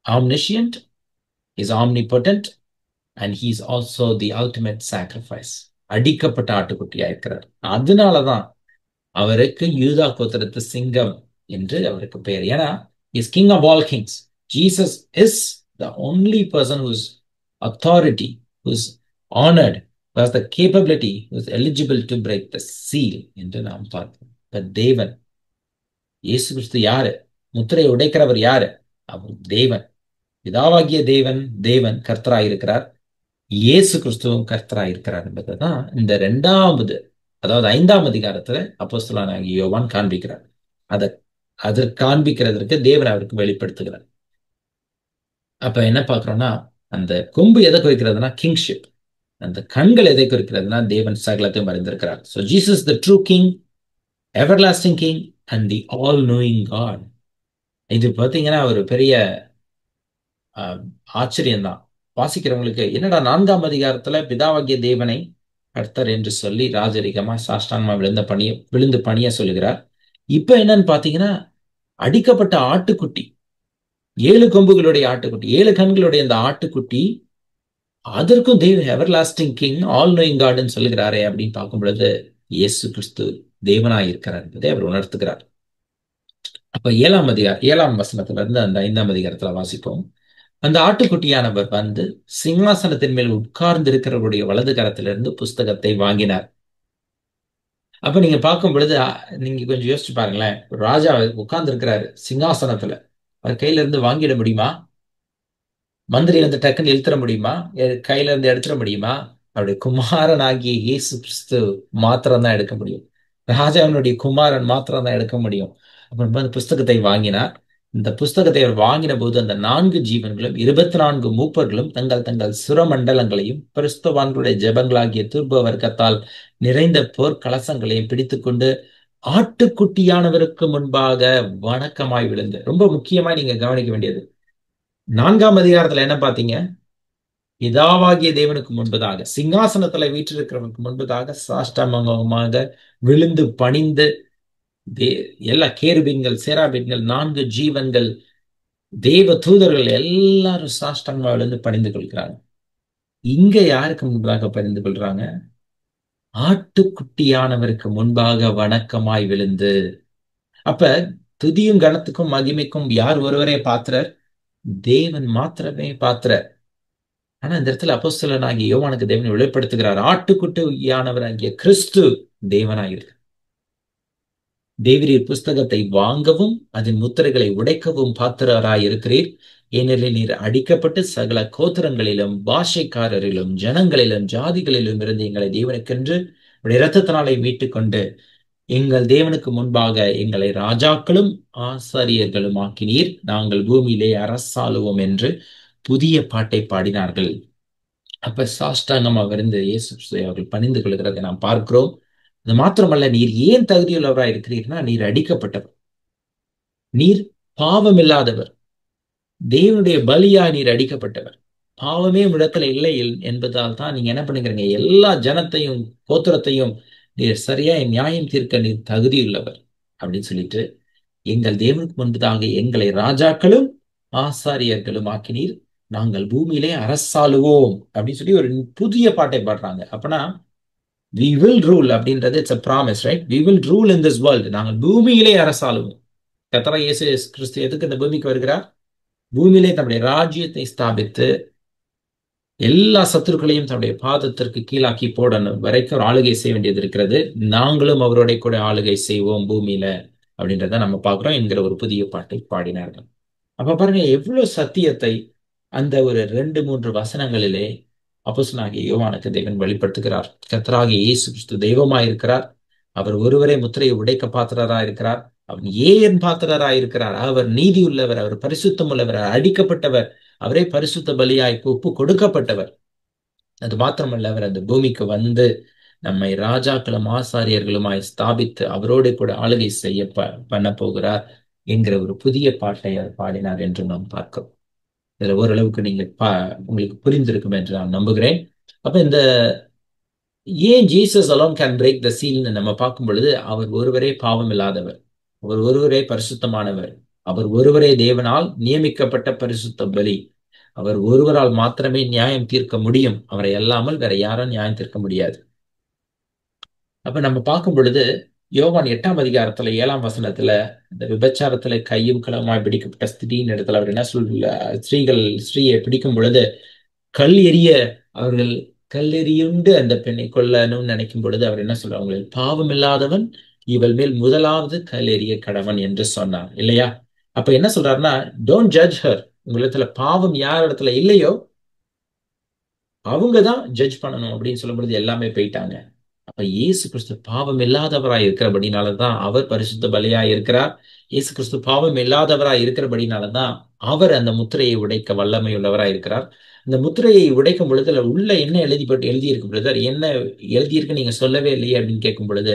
omniscient. He is omnipotent. And he is also the ultimate sacrifice. அடிக்கப்பட்ட ஆட்டுக்குட்டியா இருக்கிறார். அதனாலதான் அவருக்கு யூதா கோத்திரத்து சிங்கம் என்று அவருக்கு பெயர். ஏன்னா is king of all kings. Jesus is the only person whose authority, who's honoured, who has the capability, who's eligible to break the seal என்று நாம் பார்க்கிறோம். தேவன் இயேசு கிறிஸ்து யாரு? முத்திரையை உடைக்கிறவர் யாரு? அவர் தேவன். பிதாவாகிய தேவன் கர்த்தராயிருக்கிறார். இயேசு கிறிஸ்துவும் கர்த்தராயிருக்கிறார் என்பதுதான் இந்த 2வது, அதாவது 5ஆம் அதிகாரத்துல அப்போஸ்தலனாகிய யோவான் காண்பிக்கிறார். அதை காண்பிக்கிறதற்கு தேவன் அவருக்கு வெளிப்படுத்துகிறார். அப்ப என்ன பார்க்கிறோம்னா, அந்த கொம்பு எதை குறிக்கிறதுனா கிங்ஷிப். அந்த கண்கள் எதை குறிக்கிறதுனா தேவன் சகலத்தையும் அறிந்திருக்கிறார். So Jesus the true king, everlasting king and the all knowing God. இது பார்த்தீங்கன்னா ஒரு பெரிய ஆச்சரியம்தான். வாசிக்கிறவங்களுக்கு என்னடா 4ஆம் அதிகாரத்துல பிதாவாகிய தேவனை கர்த்தர் என்று சொல்லி ராஜரிகமா சாஷ்டாங்கமா விழுந்து பணிய சொல்லுகிறார். இப்ப என்னன்னு பாத்தீங்கன்னா, அடிக்கப்பட்ட ஆட்டுக்குட்டி, 7 கொம்புகளுடைய ஆட்டுக்குட்டி, 7 கண்களுடைய அந்த ஆட்டுக்குட்டி, அதற்கும் தேவ எவர்லாஸ்டிங் கிங், ஆல் நோயிங் காட்னு சொல்லுகிறாரே அப்படின்னு பார்க்கும் பொழுது, இயேசு கிறிஸ்து தேவனாய் இருக்கிறார் என்பதை அவர் உணர்த்துகிறார். அப்ப 7ஆம் வசனத்துல இருந்து அந்த 5ஆம் அதிகாரத்துல வாசிப்போம். அந்த ஆட்டுக்குட்டியானவர் வந்து சிங்காசனத்தின் மேல் உட்கார்ந்து இருக்கிறவருடைய வலது கரத்திலிருந்து புஸ்தகத்தை வாங்கினார். அப்ப நீங்க பார்க்கும் பொழுது நீங்க கொஞ்சம் யோசிச்சு பாருங்களேன். ஒரு ராஜா உட்கார்ந்து இருக்கிறாரு சிங்காசனத்துல, அவர் கையில இருந்து வாங்கிட முடியுமா? மந்திரி வந்து டக்குன்னு இழுத்துற முடியுமா? கையில இருந்து எடுத்துட முடியுமா? அவருடைய குமாரன் ஆகிய இயேசு கிறிஸ்து மாத்திரம் தான் எடுக்க முடியும். ராஜாவினுடைய குமாரன் மாத்திரம் தான் எடுக்க முடியும். அப்புறம் அந்த புஸ்தகத்தை வாங்கினார். இந்த புஸ்தகத்தை அவர் வாங்கின போது அந்த 4 ஜீவன்களும் 24 மூப்பர்களும் தங்கள் தங்கள் சுரமண்டலங்களையும் பரிசுத்தவான்களுடைய ஜெபங்களாகிய தூர்ப வர்க்கத்தால் நிறைந்த போர் கலசங்களையும் பிடித்துக்கொண்டு ஆட்டுக்குட்டியானவருக்கு முன்பாக வணக்கமாய் விழுந்து. ரொம்ப முக்கியமா நீங்க கவனிக்க வேண்டியது, 4ஆம் அதிகாரத்துல என்ன பாத்தீங்க? பிதாவாகிய தேவனுக்கு முன்பதாக, சிங்காசனத்துல வீற்றிருக்கிறவனுக்கு முன்பதாக சாஷ்டாங்கமாக விழுந்து பணிந்து, எல்லா கேருபீன்கள், சேராபீன்கள், 4 ஜீவன்கள், தேவ தூதர்கள் எல்லாரும் சாஷ்டாங்கமா விழுந்து பணிந்து கொள்கிறாங்க. இங்க யாருக்கு முன்பாக பணிந்து கொள்றாங்க? ஆட்டுக்குட்டியானவருக்கு முன்பாக வணக்கமாய் விழுந்து. அப்ப துதியும் கனத்துக்கும் மகிமைக்கும் யார் ஒருவரே பாத்திரர்? தேவன் மாத்திரமே பாத்திரர். ஆனா இந்த இடத்துல அப்போஸ்தலனாகிய யோவானுக்கு தேவன் வெளிப்படுத்துகிறார், ஆட்டுக்குட்டியானவராகிய கிறிஸ்து தேவனாயிருக்கு. தேவரீர் புஸ்தகத்தை வாங்கவும் அதன் முத்திரைகளை உடைக்கவும் பாத்திரராய் இருக்கிறீர். ஏனெனில் நீர் அடிக்கப்பட்டு சகல கோத்திரங்களிலும் பாஷைக்காரரிலும் ஜனங்களிலும் ஜாதிகளிலும் இருந்து எங்களை தேவனுக்கென்று இரத்தத்தினாலே மீட்டுக் கொண்டு எங்கள் தேவனுக்கு முன்பாக எங்களை ராஜாக்களும் ஆசாரியர்களும் ஆக்கினீர். நாங்கள் பூமியிலே அரசாளுவோம் என்று புதிய பாட்டை பாடினார்கள். அப்ப சாஷ்டாங்கமா விருந்து இயேசு அவர்கள் பணிந்து கொள்கிறதை நாம் பார்க்கிறோம். அது மாத்திரமல்ல, நீர் ஏன் தகுதியுள்ளவராய் இருக்கிறீர்னா, நீர் அடிக்கப்பட்டவர், நீர் பாவம் இல்லாதவர், தேவனுடைய பலியா நீர் அடிக்கப்பட்டவர், பாவமே இடத்துல இல்லை என்பதால் தான் நீங்க என்ன பண்ணுகிறீங்க? எல்லா ஜனத்தையும் கோத்திரத்தையும் நீர் சரியா நியாயம் தீர்க்க நீர் தகுதியுள்ளவர் அப்படின்னு சொல்லிட்டு, எங்கள் தேவனுக்கு முன்பதாக எங்களை ராஜாக்களும் ஆசாரியர்களும் ஆக்கினீர். நாங்கள் பூமியிலே அரசாளுவோம் அப்படின்னு சொல்லி ஒரு புதிய பாட்டை பாடுறாங்க. அப்பனா we will rule அப்படின்றது it's a promise, right? We will rule in this world. நாங்கள் பூமியிலே அரசாளுவோம். கர்த்தராகிய இயேசு கிறிஸ்து எதுக்கு இந்த பூமிக்கு வருகிறார்? பூமியிலே தம்முடைய ராஜ்யத்தை ஸ்தாபித்து எல்லா சத்துருக்களையும் தன்னுடைய பாதத்திற்கு கீழாக்கி போடணும் வரைக்கும் ஒரு ஆளுகை செய்ய வேண்டியது இருக்கிறது. நாங்களும் அவருடைய கூட ஆளுகை செய்வோம் பூமியில அப்படின்றத நம்ம பார்க்கிறோம் என்கிற ஒரு புதிய பாட்டை பாடினார்கள். அப்ப பாருங்க எவ்வளவு சத்தியத்தை அந்த ஒரு 2-3 வசனங்களிலே அப்போஸ்தலனாகிய யோவானுக்கு தேவன் வெளிப்படுத்துகிறார். கர்த்தராகிய இயேசு கிறிஸ்து தெய்வமாய் இருக்கிறார். அவர் ஒருவரே முத்திரையை உடைக்க பாத்திரராய் இருக்கிறார். அவர் ஏன் பாத்திரராய் இருக்கிறார்? அவர் நீதி உள்ளவர், அவர் பரிசுத்தம் உள்ளவர், அடிக்கப்பட்டவர், அவரே பரிசுத்த பலியாய் ஒப்பு கொடுக்கப்பட்டவர். அது மாத்திரமல்ல, அவர் அந்த பூமிக்கு வந்து நம்மை ராஜாக்களும் ஆசாரியர்களுமாய் ஸ்தாபித்து அவரோடு கூட ஆளுகை செய்ய பண்ண போகிறார் என்கிற ஒரு புதிய பாட்டை அவர் பாடினார் என்று நாம் பார்க்கிறோம். இதுல ஓரளவுக்கு நீங்க உங்களுக்கு புரிந்திருக்கும் என்று நான் நம்புகிறேன். அப்ப இந்த ஏன் Jesus alone can break the சீல்னு நம்ம பார்க்கும் பொழுது, அவர் ஒருவரே பாவம் இல்லாதவர், அவர் ஒருவரே பரிசுத்தமானவர், அவர் ஒருவரே தேவனால் நியமிக்கப்பட்ட பரிசுத்த பலி, அவர் ஒருவரால் மாத்திரமே நியாயம் தீர்க்க முடியும். அவரை அல்லாமல் வேற யாரும் நியாயம் தீர்க்க முடியாது. அப்ப நம்ம பார்க்கும் பொழுது யோவான் 8ஆம் அதிகாரத்துல 7ஆம் வசனத்துல இந்த விபச்சாரத்துல கையும் களவுமாய் பிடிக்கப்பட்ட ஸ்திரீயின் இடத்துல அவர் என்ன ஸ்திரீயை பிடிக்கும் பொழுது கல் எறிய அவர்கள் கல்லெறியுண்டு அந்த பெண்ணை கொல்லணும்னு நினைக்கும் பொழுது அவர் என்ன சொல்றார்? அவங்களில் பாவம் இல்லாதவன் இவள் மேல் முதலாவது கல் எறிய கடவன் என்று சொன்னார் இல்லையா? அப்ப என்ன சொல்றாருன்னா, டோன்ட் ஜட்ஜ் ஹர். உங்களிடத்துல பாவம் யார் இடத்துல இல்லையோ அவங்கதான் ஜட்ஜ் பண்ணணும் அப்படின்னு சொல்லும் பொழுது எல்லாமே போயிட்டாங்க. அப்ப இயேசு கிறிஸ்து பாவம் இல்லாதவராய் இருக்கிறபடினாலதான் அவர் பரிசுத்த பலியாய் இருக்கிறார். இயேசு கிறிஸ்து பாவம் இல்லாதவராய் இருக்கிறபடினாலதான் அவர் அந்த முத்திரையை உடைக்க வல்லமை உள்ளவராய் இருக்கிறார். அந்த முத்திரையை உடைக்கும் பொழுது உள்ள என்ன எழுதியிருக்கு பிரதர், என்ன எழுதியிருக்கு நீங்க சொல்லவே இல்லையே அப்படின்னு கேட்கும் பொழுது,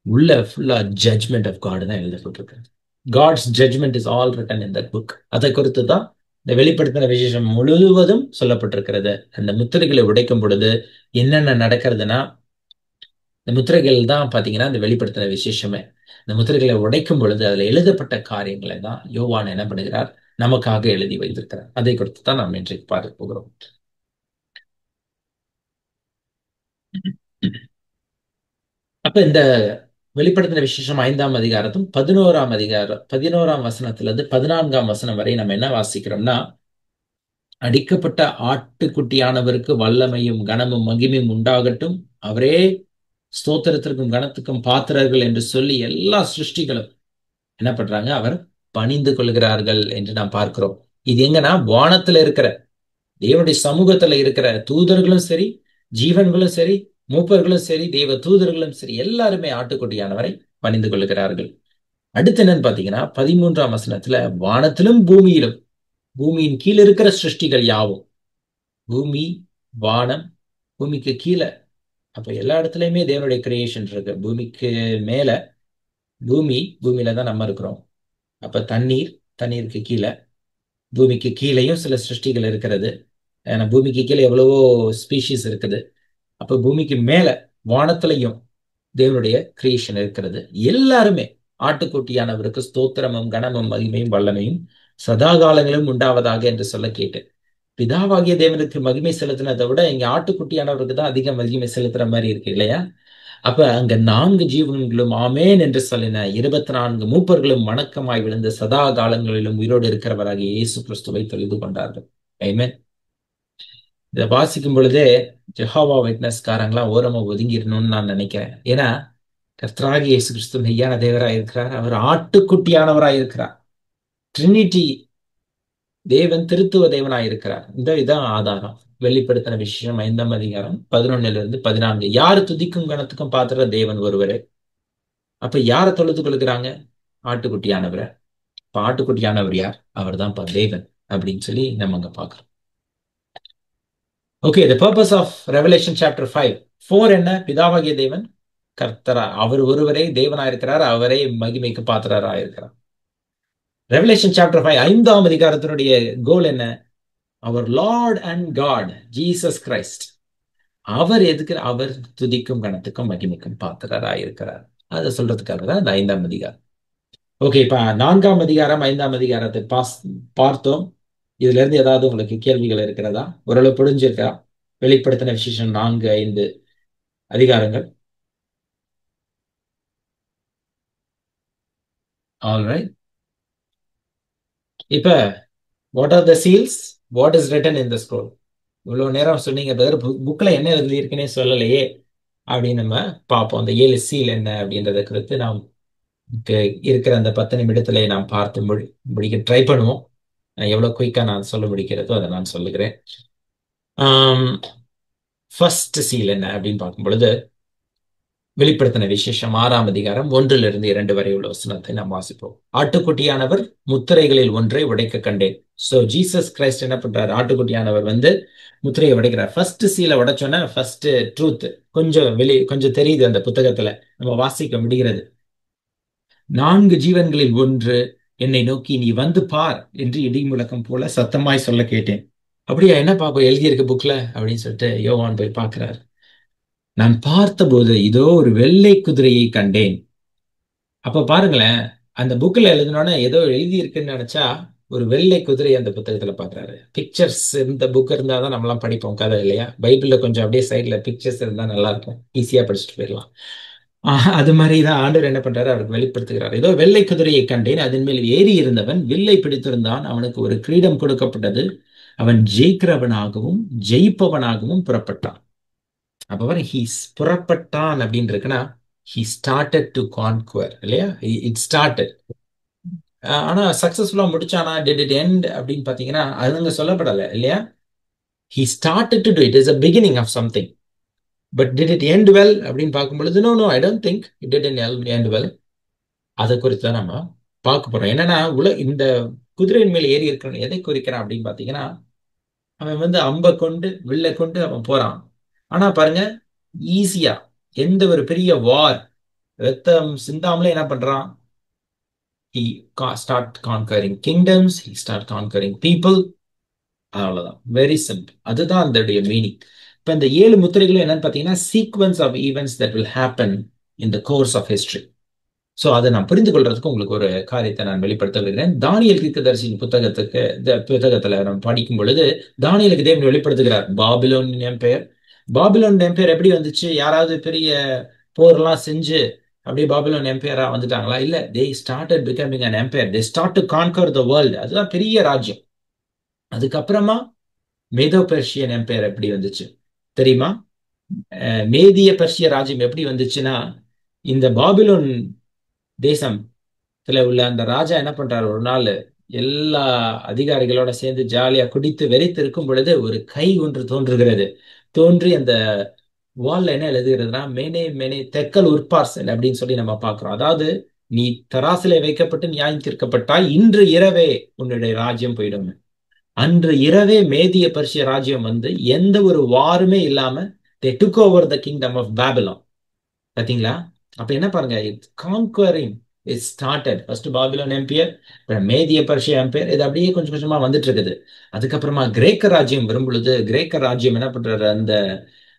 உள்ள ஃபுல்லா ஜட்ஜ்மெண்ட் ஆஃப் காட் தான் எழுதப்பட்டிருக்கு. God's judgment is all written in that book. அதை குறித்து தான் இந்த வெளிப்படுத்தின விசேஷம் முழுவதும் சொல்லப்பட்டிருக்கிறது. அந்த முத்திரைகளை உடைக்கும் பொழுது என்னென்ன நடக்கிறதுனா, இந்த முத்திரைகள் தான் பாத்தீங்கன்னா இந்த வெளிப்படுத்தின விசேஷமே. இந்த முத்திரைகளை உடைக்கும் பொழுது அதுல எழுதப்பட்ட காரியங்களை தான் யோவான் என்ன பண்ணுகிறார், நமக்காக எழுதி வைத்திருக்கிறார். அதை குறித்து தான் நாம் இன்றைக்கு பார்க்க போகிறோம். அப்ப இந்த வெளிப்படுத்தின விசேஷம் 5ஆம் அதிகாரத்தும் 11ஆம் வசனத்திலிருந்து 14ஆம் வசனம் வரை நம்ம என்ன வாசிக்கிறோம்னா, அடிக்கப்பட்ட ஆட்டுக்குட்டியானவருக்கு வல்லமையும் கனமும் மகிமையும் உண்டாகட்டும், அவரே ஸ்தோத்திரத்திற்கும் கனத்துக்கும் பாத்திரர்கள் என்று சொல்லி எல்லா சிருஷ்டிகளும் என்ன பண்றாங்க, அவர் பணிந்து கொள்கிறார்கள் என்று நாம் பார்க்கிறோம். இது எங்கன்னா வானத்துல இருக்கிற தேவனுடைய சமூகத்துல இருக்கிற தூதர்களும் சரி, ஜீவன்களும் சரி, மூப்பர்களும் சரி, தெய்வ தூதர்களும் சரி, எல்லாருமே ஆட்டுக்குட்டியானவரை பணிந்து கொள்கிறார்கள். அடுத்து என்னன்னு பாத்தீங்கன்னா 13ஆம் வசனத்துல, வானத்திலும் பூமியிலும், பூமியின் கீழே இருக்கிற சிருஷ்டிகள் யாவும், பூமி, வானம், பூமிக்கு கீழே, அப்ப எல்லா இடத்துலயுமே தேவனுடைய கிரியேஷன் இருக்கு. பூமிக்கு மேல பூமியில தான் நம்ம இருக்கிறோம். அப்ப தண்ணீர், தண்ணீருக்கு கீழே, பூமிக்கு கீழேயும் சில சிருஷ்டிகள் இருக்கிறது. ஏன்னா பூமிக்கு கீழே எவ்வளவோ ஸ்பீஷீஸ் இருக்குது. அப்ப பூமிக்கு மேல வானத்திலையும் தேவனுடைய கிரியேஷன் இருக்கிறது. எல்லாருமே ஆட்டுக்குட்டியானவருக்கு ஸ்தோத்திரமும் கனமும் மகிமையும் வல்லமையும் சதா காலங்களும் உண்டாவதாக என்று சொல்ல கேட்டு, பிதாவாகிய தேவனுக்கு மகிமை செலுத்தினதை விட இங்க ஆட்டுக்குட்டியானவருக்கு தான் அதிக மகிமை செலுத்துற மாதிரி இருக்கு இல்லையா? அப்ப அங்க 4 ஜீவன்களும் ஆமேன் என்று சொல்லின 24 மூப்பர்களும் வணக்கமாய் விழுந்த சதா காலங்களிலும் உயிரோடு இருக்கிறவராகிய இயேசு கிறிஸ்துவை தொழுது கொண்டார்கள். ஆமென். இதை வாசிக்கும் பொழுதே ஜெஹோவா விட்னஸ்காரங்களாம் ஓரமா ஒதுங்கிடணும்னு நான் நினைக்கிறேன். ஏன்னா கர்த்தராகிய இயேசு கிறிஸ்து மெய்யான தேவராய் இருக்கிறார். அவர் ஆட்டுக்குட்டியானவராய் இருக்கிறார். ட்ரினிட்டி, தேவன் திருத்துவ தேவனாய் இருக்கிறார். இதான் ஆதாரம். வெளிப்படுத்தின விசேஷம் 5ஆம் அதிகாரம் 11-14. யாரு துதிக்கும் கணத்துக்கும் பாத்திர தேவன் ஒருவரே. அப்ப யாரை தொழுது கொள்கிறாங்க? ஆட்டுக்குட்டியானவரை. இப்ப ஆட்டுக்குட்டியானவர் யார்? அவர் தான் தேவன் அப்படின்னு சொல்லி நம்ம அங்க பாக்குறோம். Okay, the purpose of Revelation chapter 5. 4 என்ன? பிதாவாகிய தேவன் கர்த்தரா, அவர் ஒருவரே தேவனா இருக்கிறார், அவரே மகிமைக்கு பாத்திரரா இருக்கிறார். ரெவலேஷன் சாப்டர் 5 5ஆம் அதிகாரத்தினுடைய கோல் என்ன? அவர் Lord and God Jesus Christ. அவர் எதுக்கு? அவர் துதிக்கும் கணத்துக்கும் மகிமைக்கும் பாத்திரரா இருக்கிறார். அதை சொல்றதுக்காக தான் இந்த 5ஆம் அதிகாரம். ஓகே, இப்ப 4ஆம் அதிகாரம் 5ஆம் அதிகாரத்தை பார்த்தோம். இதுல இருந்து ஏதாவது உங்களுக்கு கேள்விகள் இருக்கிறதா? ஓரளவு புரிஞ்சிருக்கா? வெளிப்படுத்தின விசேஷம் 4, 5 அதிகாரங்கள். ஆல்ரைட். இப்ப what are the seals, what is written in the scroll? இவ்வளவு நேரம் சொன்னீங்க பிரதர், புக்ல என்ன எழுதியிருக்குன்னே சொல்லலையே அப்படின்னு நம்ம பார்ப்போம். அந்த 7 சீல் என்ன அப்படின்றத குறித்து நாம் இருக்கிற அந்த 10 நிமிடத்துல நாம் பார்த்து முடிக்க ட்ரை பண்ணுவோம். எவ்வளவு குயிக்கா நான் சொல்ல முடிக்கிறதோ அதை நான் சொல்லுகிறேன். ஃபர்ஸ்ட் சீல் என்ன அப்படின்னு பார்க்கும் பொழுது, வெளிப்படுத்தின விசேஷம் 6ஆம் அதிகாரம் 1-2 வரை உள்ள வசனத்தை நாம் வாசிப்போம். ஆட்டுக்குட்டியானவர் முத்திரைகளில் ஒன்றை உடைக்க கண்டேன். சோ ஜீசஸ் கிரைஸ்ட் என்ன பண்றாரு? ஆட்டுக்குட்டியானவர் முத்திரையை உடைக்கிறார். ஃபர்ஸ்ட் சீலை உடைச்சோன்னா ஃபர்ஸ்ட் ட்ரூத் கொஞ்சம் தெரியுது. அந்த புத்தகத்துல நம்ம வாசிக்க முடிகிறது. 4 ஜீவன்களில் ஒன்று என்னை நோக்கி, நீ வந்து பார் என்று இடி முழக்கம் போல சத்தமாய் சொல்ல கேட்டேன். அப்படியா, என்ன பாப்போம் எழுதியிருக்கு புக்ல அப்படின்னு சொல்லிட்டு யோவான் போய் பார்க்கிறார். நான் பார்த்தபோது இதோ ஒரு வெள்ளை குதிரையை கண்டேன். அப்ப பாருங்களேன், அந்த புக்ல எழுதினோட ஏதோ எழுதி இருக்குன்னு நினைச்சா ஒரு வெள்ளை குதிரை அந்த புத்தகத்துல பாக்குறாரு. பிக்சர்ஸ் இந்த புக் இருந்தாதான் நம்மளாம் படிப்போம் கதை இல்லையா? பைபிள்ல கொஞ்சம் அப்படியே சைட்ல பிக்சர்ஸ் இருந்தா நல்லா இருக்கும், ஈஸியா படிச்சுட்டு போயிடலாம். அது மாதிரிதான் ஆண்டவர் என்ன பண்றாரு, அவருக்கு வெளிப்படுத்துகிறார். ஏதோ வெள்ளை குதிரையை கண்டேன், அதன் மேல் ஏறி இருந்தவன் வில்லை பிடித்திருந்தான். அவனுக்கு ஒரு கிரீடம் கொடுக்கப்பட்டது. அவன் ஜெயிக்கிறவனாகவும் ஜெயிப்பவனாகவும் புறப்பட்டான். அப்ப ஹீஸ் புறப்பட்டான் அப்படின்னு இருக்குன்னா he started to conquer இல்லையா? it started. ஆனா சக்சஸ்ஃபுல்லா முடிச்சானா? did it end அப்படின்னு பாத்தீங்கன்னா அதுங்க சொல்லப்படல இல்லையா? he started to do it. It is a beginning of something, but did it end well அப்படின்னு பார்க்கும் பொழுது no, I don't think it didn't end well. அதை குறித்து தான் நம்ம பார்க்க போறோம். என்னன்னா இந்த குதிரையின் மேல் ஏறி இருக்கிறவன் எதை குறிக்கிறான் அப்படின்னு பாத்தீங்கன்னா, அவன் அம்பை கொண்டு வில்லை கொண்டு அவன் போறான். ஆனா பாருங்க, ஈஸியா எந்த ஒரு பெரிய வார் ரத்தம் சிந்தாமலே என்ன பண்றான்? he start conquering kingdoms, he start conquering people. அவ்வளவுதான், வெரி சிம்பிள். அதுதான் அதோடைய மீனிங். இப்ப இந்த 7 முத்திரைகளும் என்னன்னு பாத்தீங்கன்னா sequence of events that will happen in the course of history. So அதை நான் புரிந்து கொள்றதுக்கு உங்களுக்கு ஒரு காரியத்தை நான் வெளிப்படுத்த விரும்புகிறேன். தானியேல் தீர்க்கதரிசியின் புத்தகத்துல நம்ம படிக்கும் பொழுது தானியேலுக்கு தேவன் வெளிப்படுத்துகிறார் பாபிலோன் எம்பையர். பாபிலோன் எம்பையர் எப்படி வந்துச்சு? யாராவது பெரிய போர்லாம் செஞ்சு அப்படியே பாபிலோன் எம்பையரா வந்துட்டாங்களா? இல்ல, they started becoming an empire. They start to conquer the world. அதுதான் பெரிய ராஜ்யம். அதுக்கப்புறமா மேதோ பெர்ஷியன் எம்பையர் எப்படி வந்துச்சு தெரியுமா? மேதிய பெர்ஷிய ராஜ்யம் எப்படி வந்துச்சுன்னா, இந்த பாபிலோன் தேசத்துல உள்ள அந்த ராஜா என்ன பண்றாரு, ஒரு நாள் எல்லா அதிகாரிகளோட சேர்ந்து ஜாலியா குடித்து வெறித்து இருக்கும் பொழுது ஒரு கை ஒன்று தோன்றுகிறது. தோன்றி அந்த வால்ல என்ன எழுதுகிறதுனா, மேனே மேனே தெக்கல் உற்பார்சல் அப்படின்னு சொல்லி நம்ம பார்க்கிறோம். அதாவது, நீ தராசிலே வைக்கப்பட்டு நியாயம் தீர்க்கப்பட்டாய், இன்று இரவே உன்னுடைய ராஜ்யம் போயிடும். அன்று இரவே மேதிய பர்ஷிய ராஜ்யம் வந்து எந்த ஒரு வாருமே இல்லாம they took over the kingdom of Babylon. பாத்தீங்களா? அப்ப என்ன பாருங்க, it's conquering it started first Babylon empire, அப்புறம் மேதிய பர்ஷிய எம்பையர். இது அப்படியே கொஞ்சம் கொஞ்சமா வந்துட்டு இருக்குது. அதுக்கப்புறமா கிரேக்க ராஜ்யம் வரும் பொழுது கிரேக்க ராஜ்யம் என்ன பண்றாரு, அந்த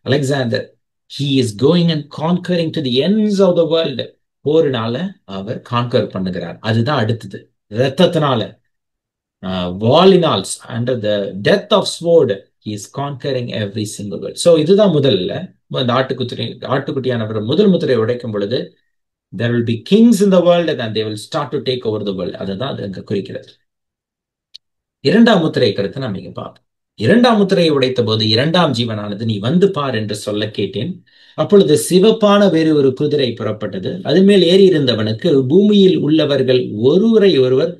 Alexander, he is going and conquering to the ends of the world. போரினால அவர் கான்கர் பண்ணுகிறார். அதுதான் அடுத்தது. ரத்தத்தினால, வாலினால்ஸ் under the death of sword he is conquering every single word. So இதுதான் முதல்ல அந்த ஆட்டுக்குட்டியானவர் முதல் முத்திரை உடைக்கும் பொழுது there will be kings in the world and they will start to take over the world. அதுதான் அது அங்க குறிக்கிறது. இரண்டாம் முத்திரை கருத்து நாம் இங்க பார்ப்போம். இரண்டாம் முத்திரையை உடைத்த போது இரண்டாம் ஜீவனானது, நீ வந்து பார் என்று சொல்ல கேட்டேன். அப்பொழுது சிவப்பான வேறு ஒரு குதிரை புறப்பட்டது. அது மேல் ஏறி இருந்தவனுக்கு பூமியில் உள்ளவர்கள் ஒருவரை ஒருவர்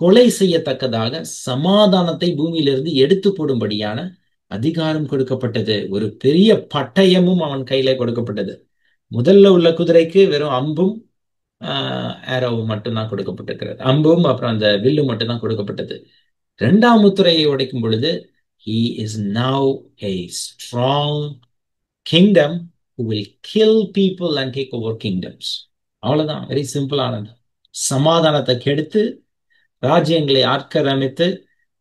கொலை செய்யத்தக்கதாக சமாதானத்தை பூமியிலிருந்து எடுத்து போடும்படியான அதிகாரம் கொடுக்கப்பட்டது. ஒரு பெரிய பட்டயமும் அவன் கையில கொடுக்கப்பட்டது. முதல்ல உள்ள குதிரைக்கு வெறும் அம்பும் ஆரோவும் மட்டும்தான் கொடுக்கப்பட்டிருக்கிறது. அம்பும் அப்புறம் அந்த வில்லு மட்டும் தான் கொடுக்கப்பட்டது. இரண்டாம் முத்திரையை உடைக்கும் பொழுது he is now a strong kingdom who will kill people and take over kingdoms. அவ்வளவுதான், வெரி சிம்பிளானது. சமாதானத்தை கெடுத்து ராஜ்யங்களை ஆக்கிரமித்து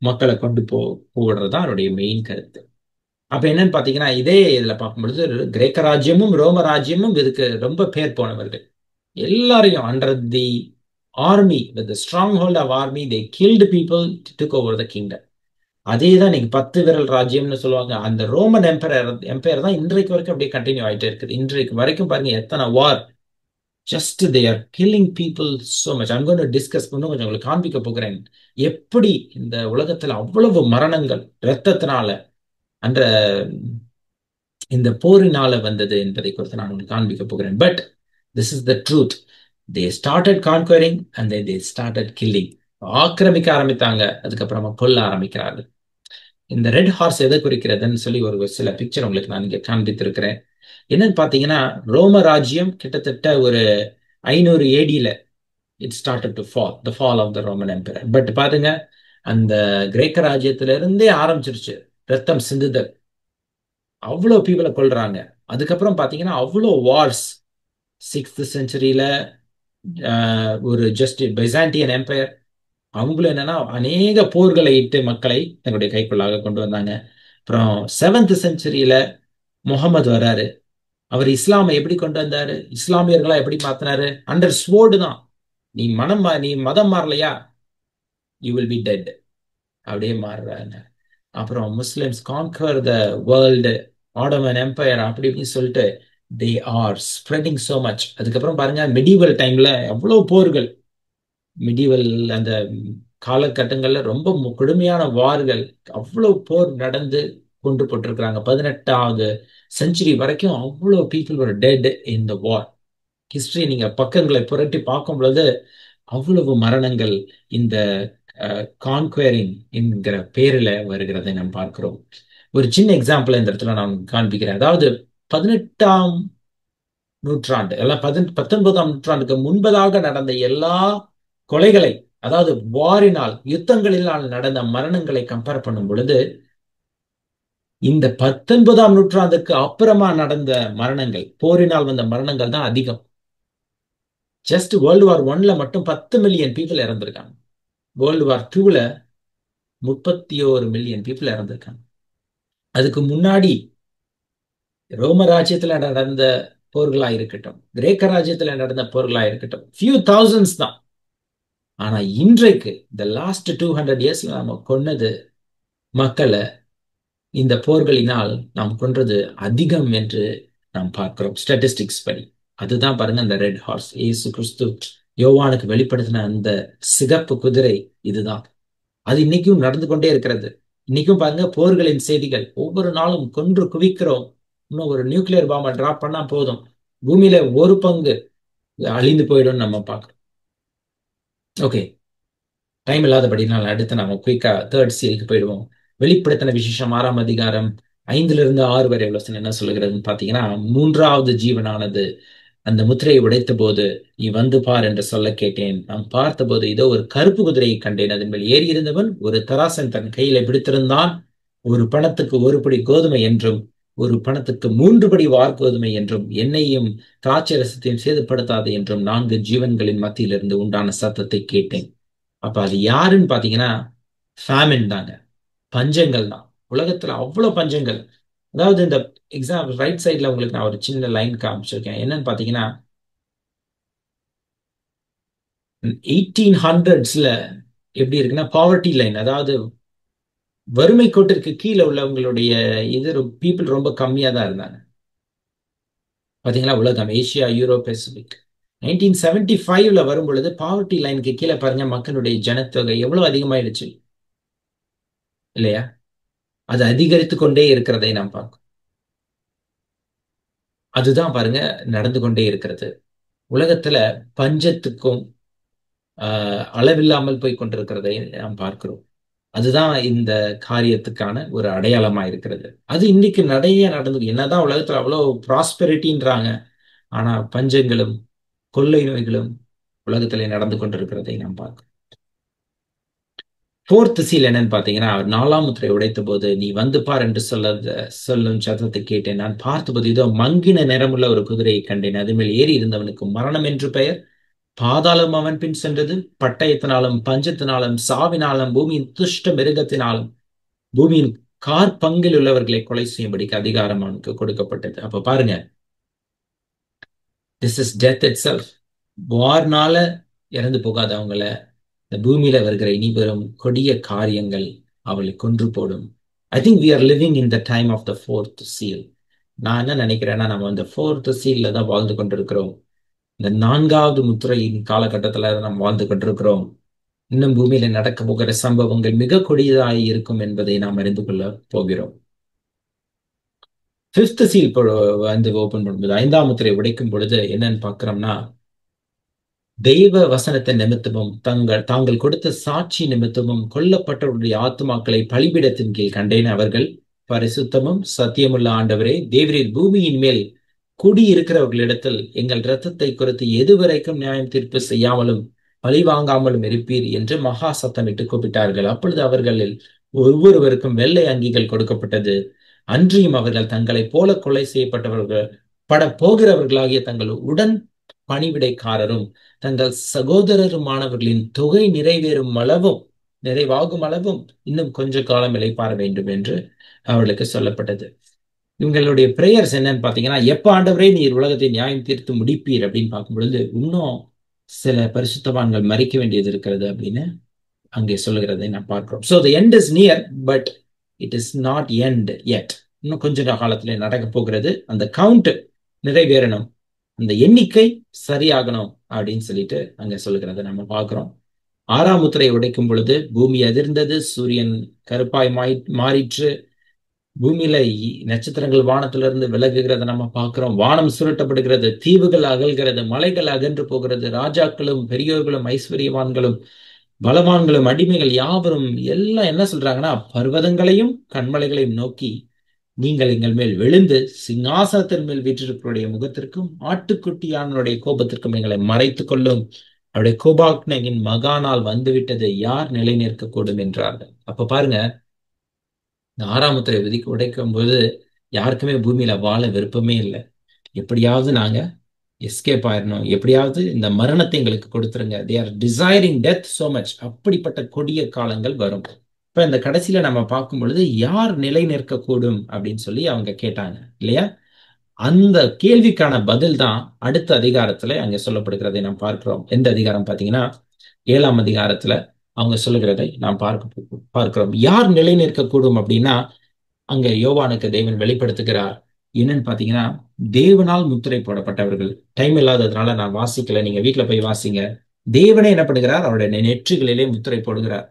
மக்களை கொண்டு போடுறதுதான் அவருடைய மெயின் கருத்து. அப்ப என்னன்னு பாத்தீங்கன்னா, இதே இதுல பார்க்கும்பொழுது கிரேக்க ராஜ்யமும் ரோம ராஜ்யமும் இதுக்கு ரொம்ப பேர் போனவர்கள். எல்லாரையும் under the army, with strong hold of army, they killed people, took over the kingdom. அதே தான் நீங்க 10 விரல் ராஜ்யம்னு சொல்லுவாங்க. அந்த ரோமன் எம்பையர் தான் இன்றைக்கு வரைக்கும் அப்படியே கண்டினியூ ஆயிட்டே இருக்குது. இன்றைக்கு வரைக்கும் பாருங்க எத்தனை war. Just they are killing people so much. I'm going to discuss பண்ணி கொஞ்சம் உங்களுக்கு காண்பிக்க போகிறேன் எப்படி இந்த உலகத்துல அவ்வளவு மரணங்கள் ரத்தத்தினால அந்த இந்த போரினால வந்தது என்பதை குறித்து நான் உங்களுக்கு காண்பிக்க போகிறேன். But this is the truth. They started conquering and they started killing. ஆக்கிரமிக்க ஆரம்பித்தாங்க, அதுக்கப்புறமா கொல்ல ஆரம்பிக்கிறார்கள். இந்த ரெட் ஹார்ஸ் எதை குறிக்கிறதுன்னு சொல்லி ஒரு சில பிக்சர் உங்களுக்கு நான் இங்க காண்பித்திருக்கிறேன். என்னன்னு பாத்தீங்கன்னா, ரோம ராஜ்யம் கிட்டத்தட்ட ஒரு 500 ஏடியில it started to fall, the fall of the Roman emperor. But பாருங்க, அந்த கிரேக்க ராஜ்யத்துல இருந்தே ஆரம்பிச்சிருச்சு ரத்தம் சிந்துதல். அவ்வளோ பீப்புளை கொள்றாங்க. அதுக்கப்புறம் பாத்தீங்கன்னா அவ்வளோ வார்ஸ். 6th செஞ்சுரியில ஒரு ஜஸ்ட் பைசாண்டியன் எம்பையர், அவங்களும் என்னன்னா அநேக போர்களை இட்டு மக்களை தங்களுடைய கைக்குள்ளாக கொண்டு வந்தாங்க. அப்புறம் 7th செஞ்சுரியில முகமது வராரு. அவர் இஸ்லாமை எப்படி கொண்டு வந்தாரு, இஸ்லாமியர்களா எப்படி மாத்தினாரு? அண்டர் ஸ்வோர்டு தான். நீ மதம் மாறலையா, யூ வில் பி டெட், அப்படியே மாறுறாங்க. அப்புறம் Muslims conquer the world, Ottoman empire, அப்படி இப்படின்னு சொல்லிட்டு they are spreading so much. அதுக்கப்புறம் பாருங்க, மெடிவல் டைம்ல எவ்வளவு போர்கள், மெடிவல் அந்த காலகட்டங்கள்ல ரொம்ப கொடுமையான வார்கள், அவ்வளவு போர் நடந்து கொண்டு போட்டிருக்கிறாங்க. 18வது செஞ்சுரி வரைக்கும் அவ்வளவு பீப்புள் ஒரு டெட் இன் த வார். ஹிஸ்டரி நீங்க பக்கங்களை புரட்டி பார்க்கும் பொழுது அவ்வளவு மரணங்கள் இந்த கான்குவரிங் என்கிற பேரில் வருகிறதை நாம் பார்க்கிறோம். ஒரு சின்ன எக்ஸாம்பிள் இந்த இடத்துல நான் காண்பிக்கிறேன். அதாவது 18ஆம் நூற்றாண்டு, எல்லாம் 19ஆம் நூற்றாண்டுக்கு முன்பதாக நடந்த எல்லா கொலைகளை, அதாவது வாரினால் யுத்தங்களினால் நடந்த மரணங்களை கம்பேர் பண்ணும் பொழுது இந்த 19ஆம் நூற்றாண்டுக்கு அப்புறமா நடந்த மரணங்கள், போரினால் வந்த மரணங்கள் தான் அதிகம். ஜஸ்ட் வேர்ல்டு வார் 1ல மட்டும் 10 மில்லியன் பீப்புள் இறந்திருக்காங்க. வேர்ல்டு வார் 2ல 31 மில்லியன் பீப்புள் இறந்திருக்காங்க. அதுக்கு முன்னாடி ரோம ராஜ்யத்துல நடந்த போர்களா இருக்கட்டும், கிரேக்க ராஜ்யத்துல நடந்த போர்களா இருக்கட்டும், ஃபியூ தௌசண்ட்ஸ் தான். ஆனா இன்றைக்கு இந்த லாஸ்ட் 200 இயர்ஸ்ல நாம கொன்னது மக்களை இந்த போர்களினால் நாம் கொன்றது அதிகம் என்று நாம் பார்க்கிறோம் ஸ்டாட்டிஸ்டிக்ஸ் படி. அதுதான் பாருங்க அந்த ரெட் ஹார்ஸ், இயேசு கிறிஸ்து யோவானுக்கு வெளிப்படுத்தின அந்த சிகப்பு குதிரை. இதுதான் அது இன்னைக்கும் நடந்து கொண்டே இருக்கிறது. இன்னைக்கும் பாருங்க போர்களின் செய்திகள் ஒவ்வொரு நாளும் கொன்று குவிக்கிறோம். இன்னும் ஒரு நியூக்ளியர் பாம்பை டிராப் பண்ணா போதும், பூமியில ஒரு பங்கு அழிந்து போயிடும் நம்ம பார்க்கிறோம். ஓகே, டைம் இல்லாதபடினால் அடுத்து நாம குயிக்கா தேர்ட் சீலுக்கு போயிடுவோம். வெளிப்படுத்தின விசேஷம் 6ஆம் அதிகாரம் 5-6 வரை வசனம் என்ன சொல்லுகிறதுன்னு பாத்தீங்கன்னா, மூன்றாவது ஜீவனானது அந்த முத்திரையை உடைத்த போது, நீ வந்து பார் என்று சொல்ல கேட்டேன். நான் பார்த்தபோது இதோ ஒரு கருப்பு குதிரையை கண்டேன். அதன் மேல் ஏறி இருந்தவன் ஒரு தராசன் தன் கையில பிடித்திருந்தான். ஒரு பணத்துக்கு ஒரு படி கோதுமை என்றும் ஒரு பணத்துக்கு 3 படி வார்கோதுமை என்றும் எண்ணெயையும் திராட்சை ரசத்தையும் சேதப்படுத்தாது என்றும் 4 ஜீவன்களின் மத்தியிலிருந்து உண்டான சத்தத்தை கேட்டேன். அப்ப அது யாருன்னு பாத்தீங்கன்னா, ஃபேமின் தாங்க, பஞ்சங்கள் தான். உலகத்துல அவ்வளவு பஞ்சங்கள். அதாவது இந்த எக்ஸாம் ரைட் சைட்ல உங்களுக்கு நான் ஒரு சின்ன லைன் காமிச்சிருக்கேன். என்னன்னு பாத்தீங்கன்னா, 1800ஸ்ல எப்படி இருக்குன்னா பாவர்ட்டி லைன், அதாவது வறுமை கோட்டிற்கு கீழே உள்ளவங்களுடைய இது பீப்புள் ரொம்ப கம்மியா தான் இருந்தாங்க. பாத்தீங்களா, உலகம் ஏசியா யூரோப் பெசிபிக் 1975ல வரும் பொழுது பாவர்ட்டி லைனுக்கு கீழே பாருங்க மக்களுடைய ஜனத்தொகை எவ்வளவு அதிகமாயிடுச்சு இல்லையா? அது அதிகரித்து கொண்டே இருக்கிறதை நாம் பார்க்கிறோம். அதுதான் பாருங்க நடந்து கொண்டே இருக்கிறது. உலகத்துல பஞ்சத்துக்கும் அளவில்லாமல் போய் கொண்டிருக்கிறதை நாம் பார்க்கிறோம். அதுதான் இந்த காரியத்துக்கான ஒரு அடையாளமா இருக்கிறது. அது இன்னைக்கு நிறைய நடந்து, என்னதான் உலகத்துல அவ்வளவு ப்ராஸ்பெரிட்டின்றாங்க, ஆனா பஞ்சங்களும் கொள்ளை நோய்களும் உலகத்திலே நடந்து கொண்டிருக்கிறதை நாம் பார்க்கிறோம். ஃபோர்த் சீல் என்னன்னு பாத்தீங்கன்னா, அவர் 4ஆம் முத்திரை உடைத்த போது நீ வந்து பார் என்று சொல்லும் சத்தத்தை கேட்டேன். நான் பார்த்தபோது இதோ மங்கின நிறமுள்ள ஒரு குதிரையை கண்டேன். அது மேல் ஏறி இருந்தவனுக்கு மரணம் என்று பெயர். பாதாளம் அவன் பின் சென்றது. பட்டயத்தினாலும் பஞ்சத்தினாலும் சாவினாலும் பூமியின் துஷ்ட மிருகத்தினாலும் பூமியின் பங்கில் உள்ளவர்களை கொலை செய்யும்படிக்கு அதிகாரம் அவனுக்கு கொடுக்கப்பட்டது. அப்ப பாருங்க, this is death itself. வார்னால இறந்து போகாத அவங்கள இந்த பூமியில வருகிற இனி வரும் கொடிய காரியங்கள் அவளை கொன்று போடும். I think we are living in the time of the fourth seal. நான் என்ன நினைக்கிறேன்னா, நம்ம அந்த ஃபோர்த் சீல்ல தான் வாழ்ந்து கொண்டிருக்கிறோம். இந்த 4வது முத்திரையின் காலகட்டத்துல நாம் வாழ்ந்து கொண்டிருக்கிறோம். இன்னும் பூமியில நடக்க போகிற சம்பவங்கள் மிக கொடியதாய் இருக்கும் என்பதை நாம் அறிந்து கொள்ள போகிறோம். பிப்த் சீல் வந்து ஓபன் பண்ணும்போது, 5ஆம் முத்திரை உடைக்கும் பொழுது என்னன்னு பாக்குறோம்னா, தெய்வ வசனத்தை நிமித்தமும் தாங்கள் கொடுத்த சாட்சி நிமித்தமும் கொல்லப்பட்டவருடைய ஆத்துமாக்களை பலிபீடத்தின் கீழ் கண்டேன். அவர்கள் பரிசுத்தமும் சத்தியமுள்ள ஆண்டவரே தேவரீர் பூமியின் மேல் குடியிருக்கிறவர்களிடத்தில் எங்கள் இரத்தத்தை குறித்து எதுவரைக்கும் நியாயம் தீர்ப்பு செய்யாமலும் பழி வாங்காமலும் இருப்பீர் என்று மகா சத்தமிட்டு கூப்பிட்டார்கள். அப்பொழுது அவர்களில் ஒவ்வொருவருக்கும் வெள்ளை அங்கிகள் கொடுக்கப்பட்டது. அன்றியும் அவர்கள் தங்களைப் போல கொலை செய்யப்பட்டவர்கள் போகிறவர்களாகிய தங்கள் உடன் பணிவிடைக்காரரும் தங்கள் சகோதரருமானவர்களின் தொகை நிறைவாகும் அளவும் இன்னும் கொஞ்ச காலம் இளைப்பாற வேண்டும் என்று அவர்களுக்கு சொல்லப்பட்டது. இவங்களுடைய பிரேயர்ஸ் என்னன்னு பாத்தீங்கன்னா, எப்ப ஆண்டவரே நீர் உலகத்தை நியாயம் தீர்த்து முடிப்பீர் அப்படின்னு பார்க்கும் பொழுது, இன்னும் சில பரிசுத்தவான்கள் மறிக்க வேண்டியது இருக்கிறது அப்படின்னு அங்கே சொல்லுகிறதை நான் பார்க்கிறோம். So the end is near, but it is not end yet. இன்னும் கொஞ்ச காலத்துல நடக்க போகிறது. அந்த கவுண்ட் நிறைவேறணும், அந்த எண்ணிக்கை சரியாகணும் அப்படின்னு சொல்லிட்டு அங்க சொல்லுகிறத நம்ம பார்க்கிறோம். 6ஆம் முத்திரை உடைக்கும் பொழுது பூமி அதிர்ந்தது, சூரியன் கருப்பாய் மாறிற்று, பூமியில நட்சத்திரங்கள் வானத்திலிருந்து விலகுகிறத நம்ம பார்க்கிறோம். வானம் சுருட்டப்படுகிறது, தீவுகள் அகல்கிறது, மலைகள் அகன்று போகிறது, ராஜாக்களும் பெரியோர்களும் ஐஸ்வர்யவான்களும் பலவான்களும் அடிமைகள் யாவரும் எல்லாம் என்ன சொல்றாங்கன்னா, பர்வதங்களையும் கண்மலைகளையும் நோக்கி நீங்கள் எங்கள் மேல் விழுந்து சிங்காசனத்தின் மேல் வீற்றிருப்பவருடைய முகத்திற்கும் ஆட்டுக்குட்டியானுடைய கோபத்திற்கும் எங்களை மறைத்துக் கொள்ளும். அவருடைய கோபாக்னியின் மகானால் வந்துவிட்டது, யார் நிலை நிற்கக்கூடும் என்றார்கள். அப்ப பாருங்க, இந்த 6ஆம் முத்திரை உடைக்கும் போது யாருக்குமே பூமியில வாழ விருப்பமே இல்லை. எப்படியாவது நாங்க எஸ்கேப் ஆயிடணும், எப்படியாவது இந்த மரணத்தை எங்களுக்கு கொடுத்துருங்க. They are desiring death so much. அப்படிப்பட்ட கொடிய காலங்கள் வரும். இப்ப இந்த கடைசியில நம்ம பார்க்கும் பொழுது யார் நிலை நிற்கக்கூடும் அப்படின்னு சொல்லி அவங்க கேட்டாங்க இல்லையா? அந்த கேள்விக்கான பதில் தான் அடுத்த அதிகாரத்துல அங்க சொல்லப்படுகிறதை நாம் பார்க்கிறோம். எந்த அதிகாரம் பாத்தீங்கன்னா 7ஆம் அதிகாரத்துல அவங்க சொல்லுகிறதை நாம் பார்க்கிறோம். யார் நிலை நிற்கக்கூடும் அப்படின்னா, அங்க யோவானுக்கு தேவன் வெளிப்படுத்துகிறார். என்னன்னு பாத்தீங்கன்னா, தேவனால் முத்திரை போடப்பட்டவர்கள். டைம் இல்லாததுனால நான் வாசிக்கல, நீங்க வீட்டுல போய் வாசிங்க. தேவனே என்ன பண்ணுகிறார்? அவருடைய நெற்றிகளிலே முத்திரை போடுகிறார்.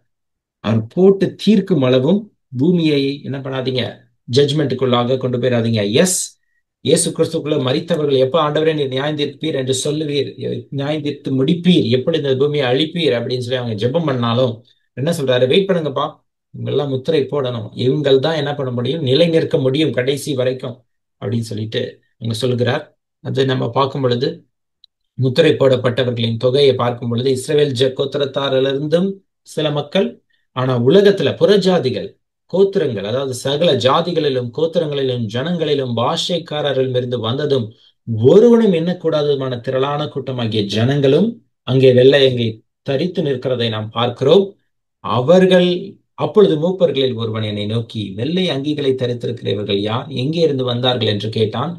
அவர் போட்டு தீர்க்கும் அளவும் பூமியை என்ன பண்ணாதீங்க, ஜட்ஜ்மெண்ட்டுக்குள்ளாக கொண்டு போயிடாதீங்க. எஸ், இயேசு கிறிஸ்துக்குள்ள மரித்தவர்கள் எப்ப ஆண்டவரே நீர் நியாயம் தீர்ப்பீர் என்று சொல்லுவீர், நியாயம் தீர்த்து முடிப்பீர், எப்படி இந்த பூமியை அழிப்பீர் அப்படின்னு சொல்லி அவங்க ஜெபம் பண்ணாலும் என்ன சொல்றாரு? வெயிட் பண்ணுங்கப்பா, இவங்கெல்லாம் முத்திரை போடணும், இவங்கள் தான் என்ன பண்ண முடியும், நிலை நிற்க முடியும் கடைசி வரைக்கும் அப்படின்னு சொல்லிட்டு அவங்க சொல்லுகிறார். அது நம்ம பார்க்கும் பொழுது முத்திரை போடப்பட்டவர்களின் தொகையை பார்க்கும் பொழுது இஸ்ரவேல் கோத்திரத்தாரிலிருந்தும் சில மக்கள், ஆனா உலகத்துல புறஜாதிகள் கோத்திரங்கள், அதாவது சகல ஜாதிகளிலும் கோத்திரங்களிலும் ஜனங்களிலும் பாஷைக்காரரிலும் இருந்து வந்ததும் ஒருவனும் எண்ணக்கூடாததுமான திரளான கூட்டமாகிய ஜனங்களும் அங்கே வெள்ளையங்கை தரித்து நிற்கிறதை நாம் பார்க்கிறோம். அவர்கள் அப்பொழுது மூப்பர்களில் ஒருவன் என்னை நோக்கி, வெள்ளை அங்கிகளை தரித்திருக்கிறவர்கள் யார், எங்கே இருந்து வந்தார்கள் என்று கேட்டான்.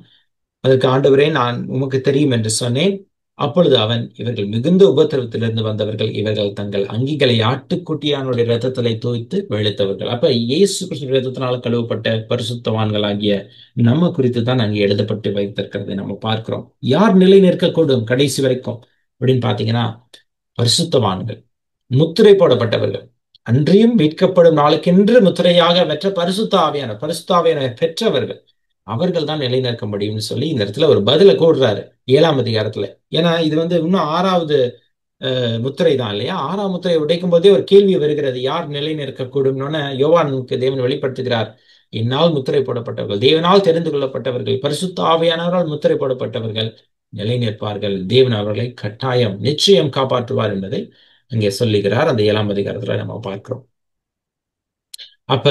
அதற்கு ஆண்டவரே, நான் உமக்கு தெரியும் என்று சொன்னேன். அப்பொழுது அவன், இவர்கள் மிகுந்த உபத்திரவத்திலிருந்து வந்தவர்கள், இவர்கள் தங்கள் அங்கிகளை ஆட்டுக்குட்டியானுடைய ரத்தத்திலே தோய்த்து வெளுத்தவர்கள். அப்ப இயேசு கிறிஸ்து ரத்தத்தினால் கழுவப்பட்ட பரிசுத்தவான்களாகிய நம்ம குறித்து தான் அங்கே எழுதப்பட்டு வைத்திருக்கிறதை நம்ம பார்க்கிறோம். யார் நிலை நிற்கக்கூடும் கடைசி வரைக்கும் அப்படின்னு பாத்தீங்கன்னா, பரிசுத்தவான்கள், முத்திரை போடப்பட்டவர்கள், அன்றியும் மீட்கப்படும் நாளுக்கென்று முத்திரையாக பெற்ற பரிசுத்த ஆவியான பெற்றவர்கள், அவர்கள் தான் நிலைநிற்க முடியும்னு சொல்லி இந்த இடத்துல ஒரு பதில கூடுறாரு 7ஆம் அதிகாரத்துல. ஏன்னா இது இன்னும் 6வது முத்திரை தான் இல்லையா? 6ஆம் முத்திரையை உடைக்கும் போதே ஒரு கேள்வி வருகிறது, யார் நிலை நிற்கக்கூடும்? யோவானுக்கு தேவன் வெளிப்படுத்துகிறார், என்னால் முத்திரை போடப்பட்டவர்கள், தேவனால் தெரிந்து கொள்ளப்பட்டவர்கள், பரிசுத்த ஆவியானவரால் முத்திரை போடப்பட்டவர்கள் நிலை நிற்பார்கள். தேவன் அவர்களை கட்டாயம் நிச்சயம் காப்பாற்றுவார் என்பதை அங்கே சொல்லுகிறார். அந்த 7ஆம் அதிகாரத்துல நம்ம பார்க்கிறோம். அப்ப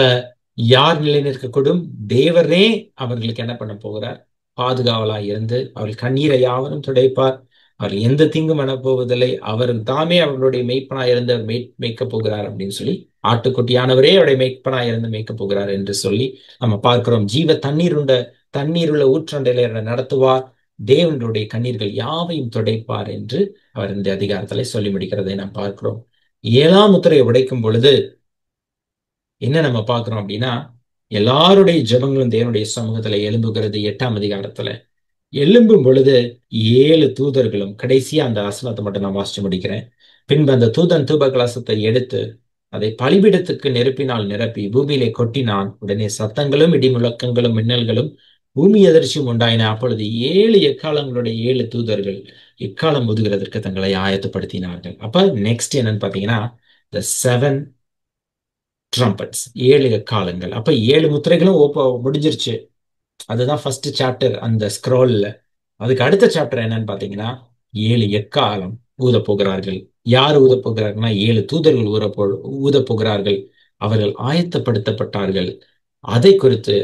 யார் நிலை நிற்கக்கூடும்? தேவரே அவர்களுக்கு என்ன பண்ண போகிறார்? பாதுகாவலா இருந்து அவர்கள் கண்ணீரை யாவரும் துடைப்பார், அவர் எந்த தீங்கும் எனப்போவதில்லை, அவர் தாமே அவர்களுடைய மெய்ப்பனாய் இருந்து மேய்க்க போகிறார் அப்படின்னு சொல்லி, ஆட்டுக்குட்டியானவரே அவருடைய மெய்ப்பனாய் இருந்து மேய்க்க போகிறார் என்று சொல்லி நம்ம பார்க்கிறோம். ஜீவ தண்ணீருள்ள ஊற்றண்டையில நடத்துவார், தேவனுடைய கண்ணீர்கள் யாவையும் துடைப்பார் என்று அவர் இந்த அதிகாரத்திலே சொல்லி முடிக்கிறதை நாம் பார்க்கிறோம். 7ஆம் முத்திரையை உடைக்கும் பொழுது என்ன நம்ம பார்க்கிறோம் அப்படின்னா, எல்லாருடைய ஜெபங்களும் தேவனுடைய சமூகத்துல எழும்புகிறது. 8ஆம் அதிகாரத்துல எழும்பும் பொழுது 7 தூதர்களும், கடைசியா அந்த வசனத்தை மட்டும் நான் வாசிச்சு முடிக்கிறேன். பின்பு அந்த தூதன் தூப கலசத்தை எடுத்து அதை பலிபீடத்துக்கு நெருப்பினால் நிரப்பி பூமியிலே கொட்டினான். உடனே சத்தங்களும் இடி முழக்கங்களும் மின்னல்களும் பூமி எதிர்ச்சியும் உண்டாயின. அப்பொழுது 7 எக்காலங்களுடைய 7 தூதர்கள் எக்காலம் ஊதுகிறதற்கு தங்களை ஆயத்தப்படுத்தினார்கள். அப்ப நெக்ஸ்ட் என்னன்னு பாத்தீங்கன்னா, the 7 ட்ரம்பட்ஸ், 7 எக்காலங்கள். அப்ப 7 முத்திரைகளும் முடிஞ்சிருச்சு. அதுதான் ஃபர்ஸ்ட் சாப்டர் அந்த ஸ்க்ரோல்ல. அதுக்கு அடுத்த சாப்டர் என்னன்னு பாத்தீங்கன்னா, 7 எக்காலம் ஊத போகிறார்கள். யார் ஊத போகிறார்கள்னா, 7 தூதர்கள் ஊத போகிறார்கள். அவர்கள் ஆயத்தப்படுத்தப்பட்டார்கள். அதை குறித்து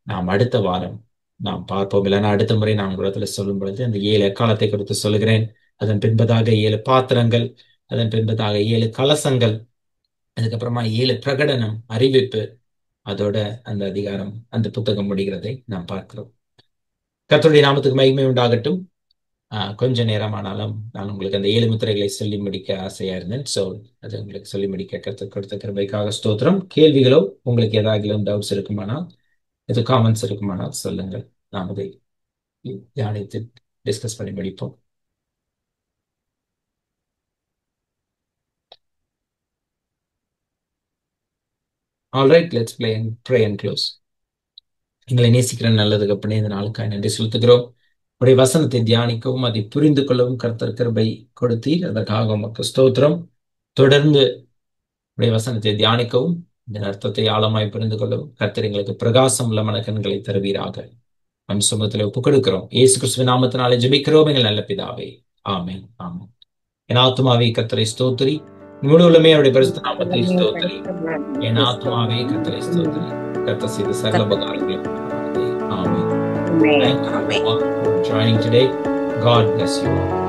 நாம் அடுத்த வாரம் நாம் பார்ப்போம். இல்லைன்னா அடுத்த முறை நான் உங்களிடத்துல சொல்லும் பொழுது அந்த 7 எக்காலத்தை குறித்து சொல்லுகிறேன். அதன் பின்பதாக 7 பாத்திரங்கள், அதன் பின்பதாக 7 கலசங்கள், அதுக்கப்புறமா 7 பிரகடனம், அறிவிப்பு, அதோட அந்த அதிகாரம், அந்த புத்தகம் முடிகிறதை நாம் பார்க்கிறோம். கர்த்தருடைய நாமத்துக்கு மகிமை உண்டாகட்டும். கொஞ்ச நேரமானாலும் நான் உங்களுக்கு அந்த 7 முத்திரைகளை சொல்லி முடிக்க ஆசையா இருந்தேன். ஸோ அது உங்களுக்கு சொல்லி முடிக்க கர்த்தர் கொடுத்த கிருபைக்காக ஸ்தோத்திரம். கேள்விகளோ உங்களுக்கு ஏதாவது டவுட்ஸ் இருக்குமானால், எது காமெண்ட்ஸ் இருக்குமானால் சொல்லுங்கள். நாம் அதை தியானித்து டிஸ்கஸ் பண்ணி முடிப்போம். Alright, let's pray and close. எங்களை நேசிக்கிற நல்லதுக்கு அப்படியே இந்த நாளுக்காக நன்றி செலுத்துகிறோம். உடைய வசனத்தை தியானிக்கவும் அதை புரிந்து கொள்ளவும் கர்த்தர் கிருபை கொடுத்தீர், அதற்காக உமக்கு ஸ்தோத்திரம். தொடர்ந்து உடைய வசனத்தை தியானிக்கவும் இதன் அர்த்தத்தை ஆழமாய் புரிந்து கொள்ளவும் கர்த்தர் எங்களுக்கு பிரகாசம் உள்ள மனக்கண்களை தருவீராக. நம் சமூகத்தில் ஒப்புக் கொடுக்கிறோம். இயேசு கிறிஸ்துவின் நாமத்தினாலே ஜெபிக்கிறோம் எங்கள் நல்ல பிதாவே, ஆமென். ஆமென். என் ஆத்துமாவே கர்த்தரை ஸ்தோத்திரி, முழு உள்ளமே அவருடைய பரிசுத்த நாமத்தை ஸ்தோத்திரி. என் ஆத்துமாவே கர்த்தரை ஸ்தோத்திரி, கர்த்தர் செய்த சகல உபகாரங்களை. Amen. Thank you all for joining today. God bless you all.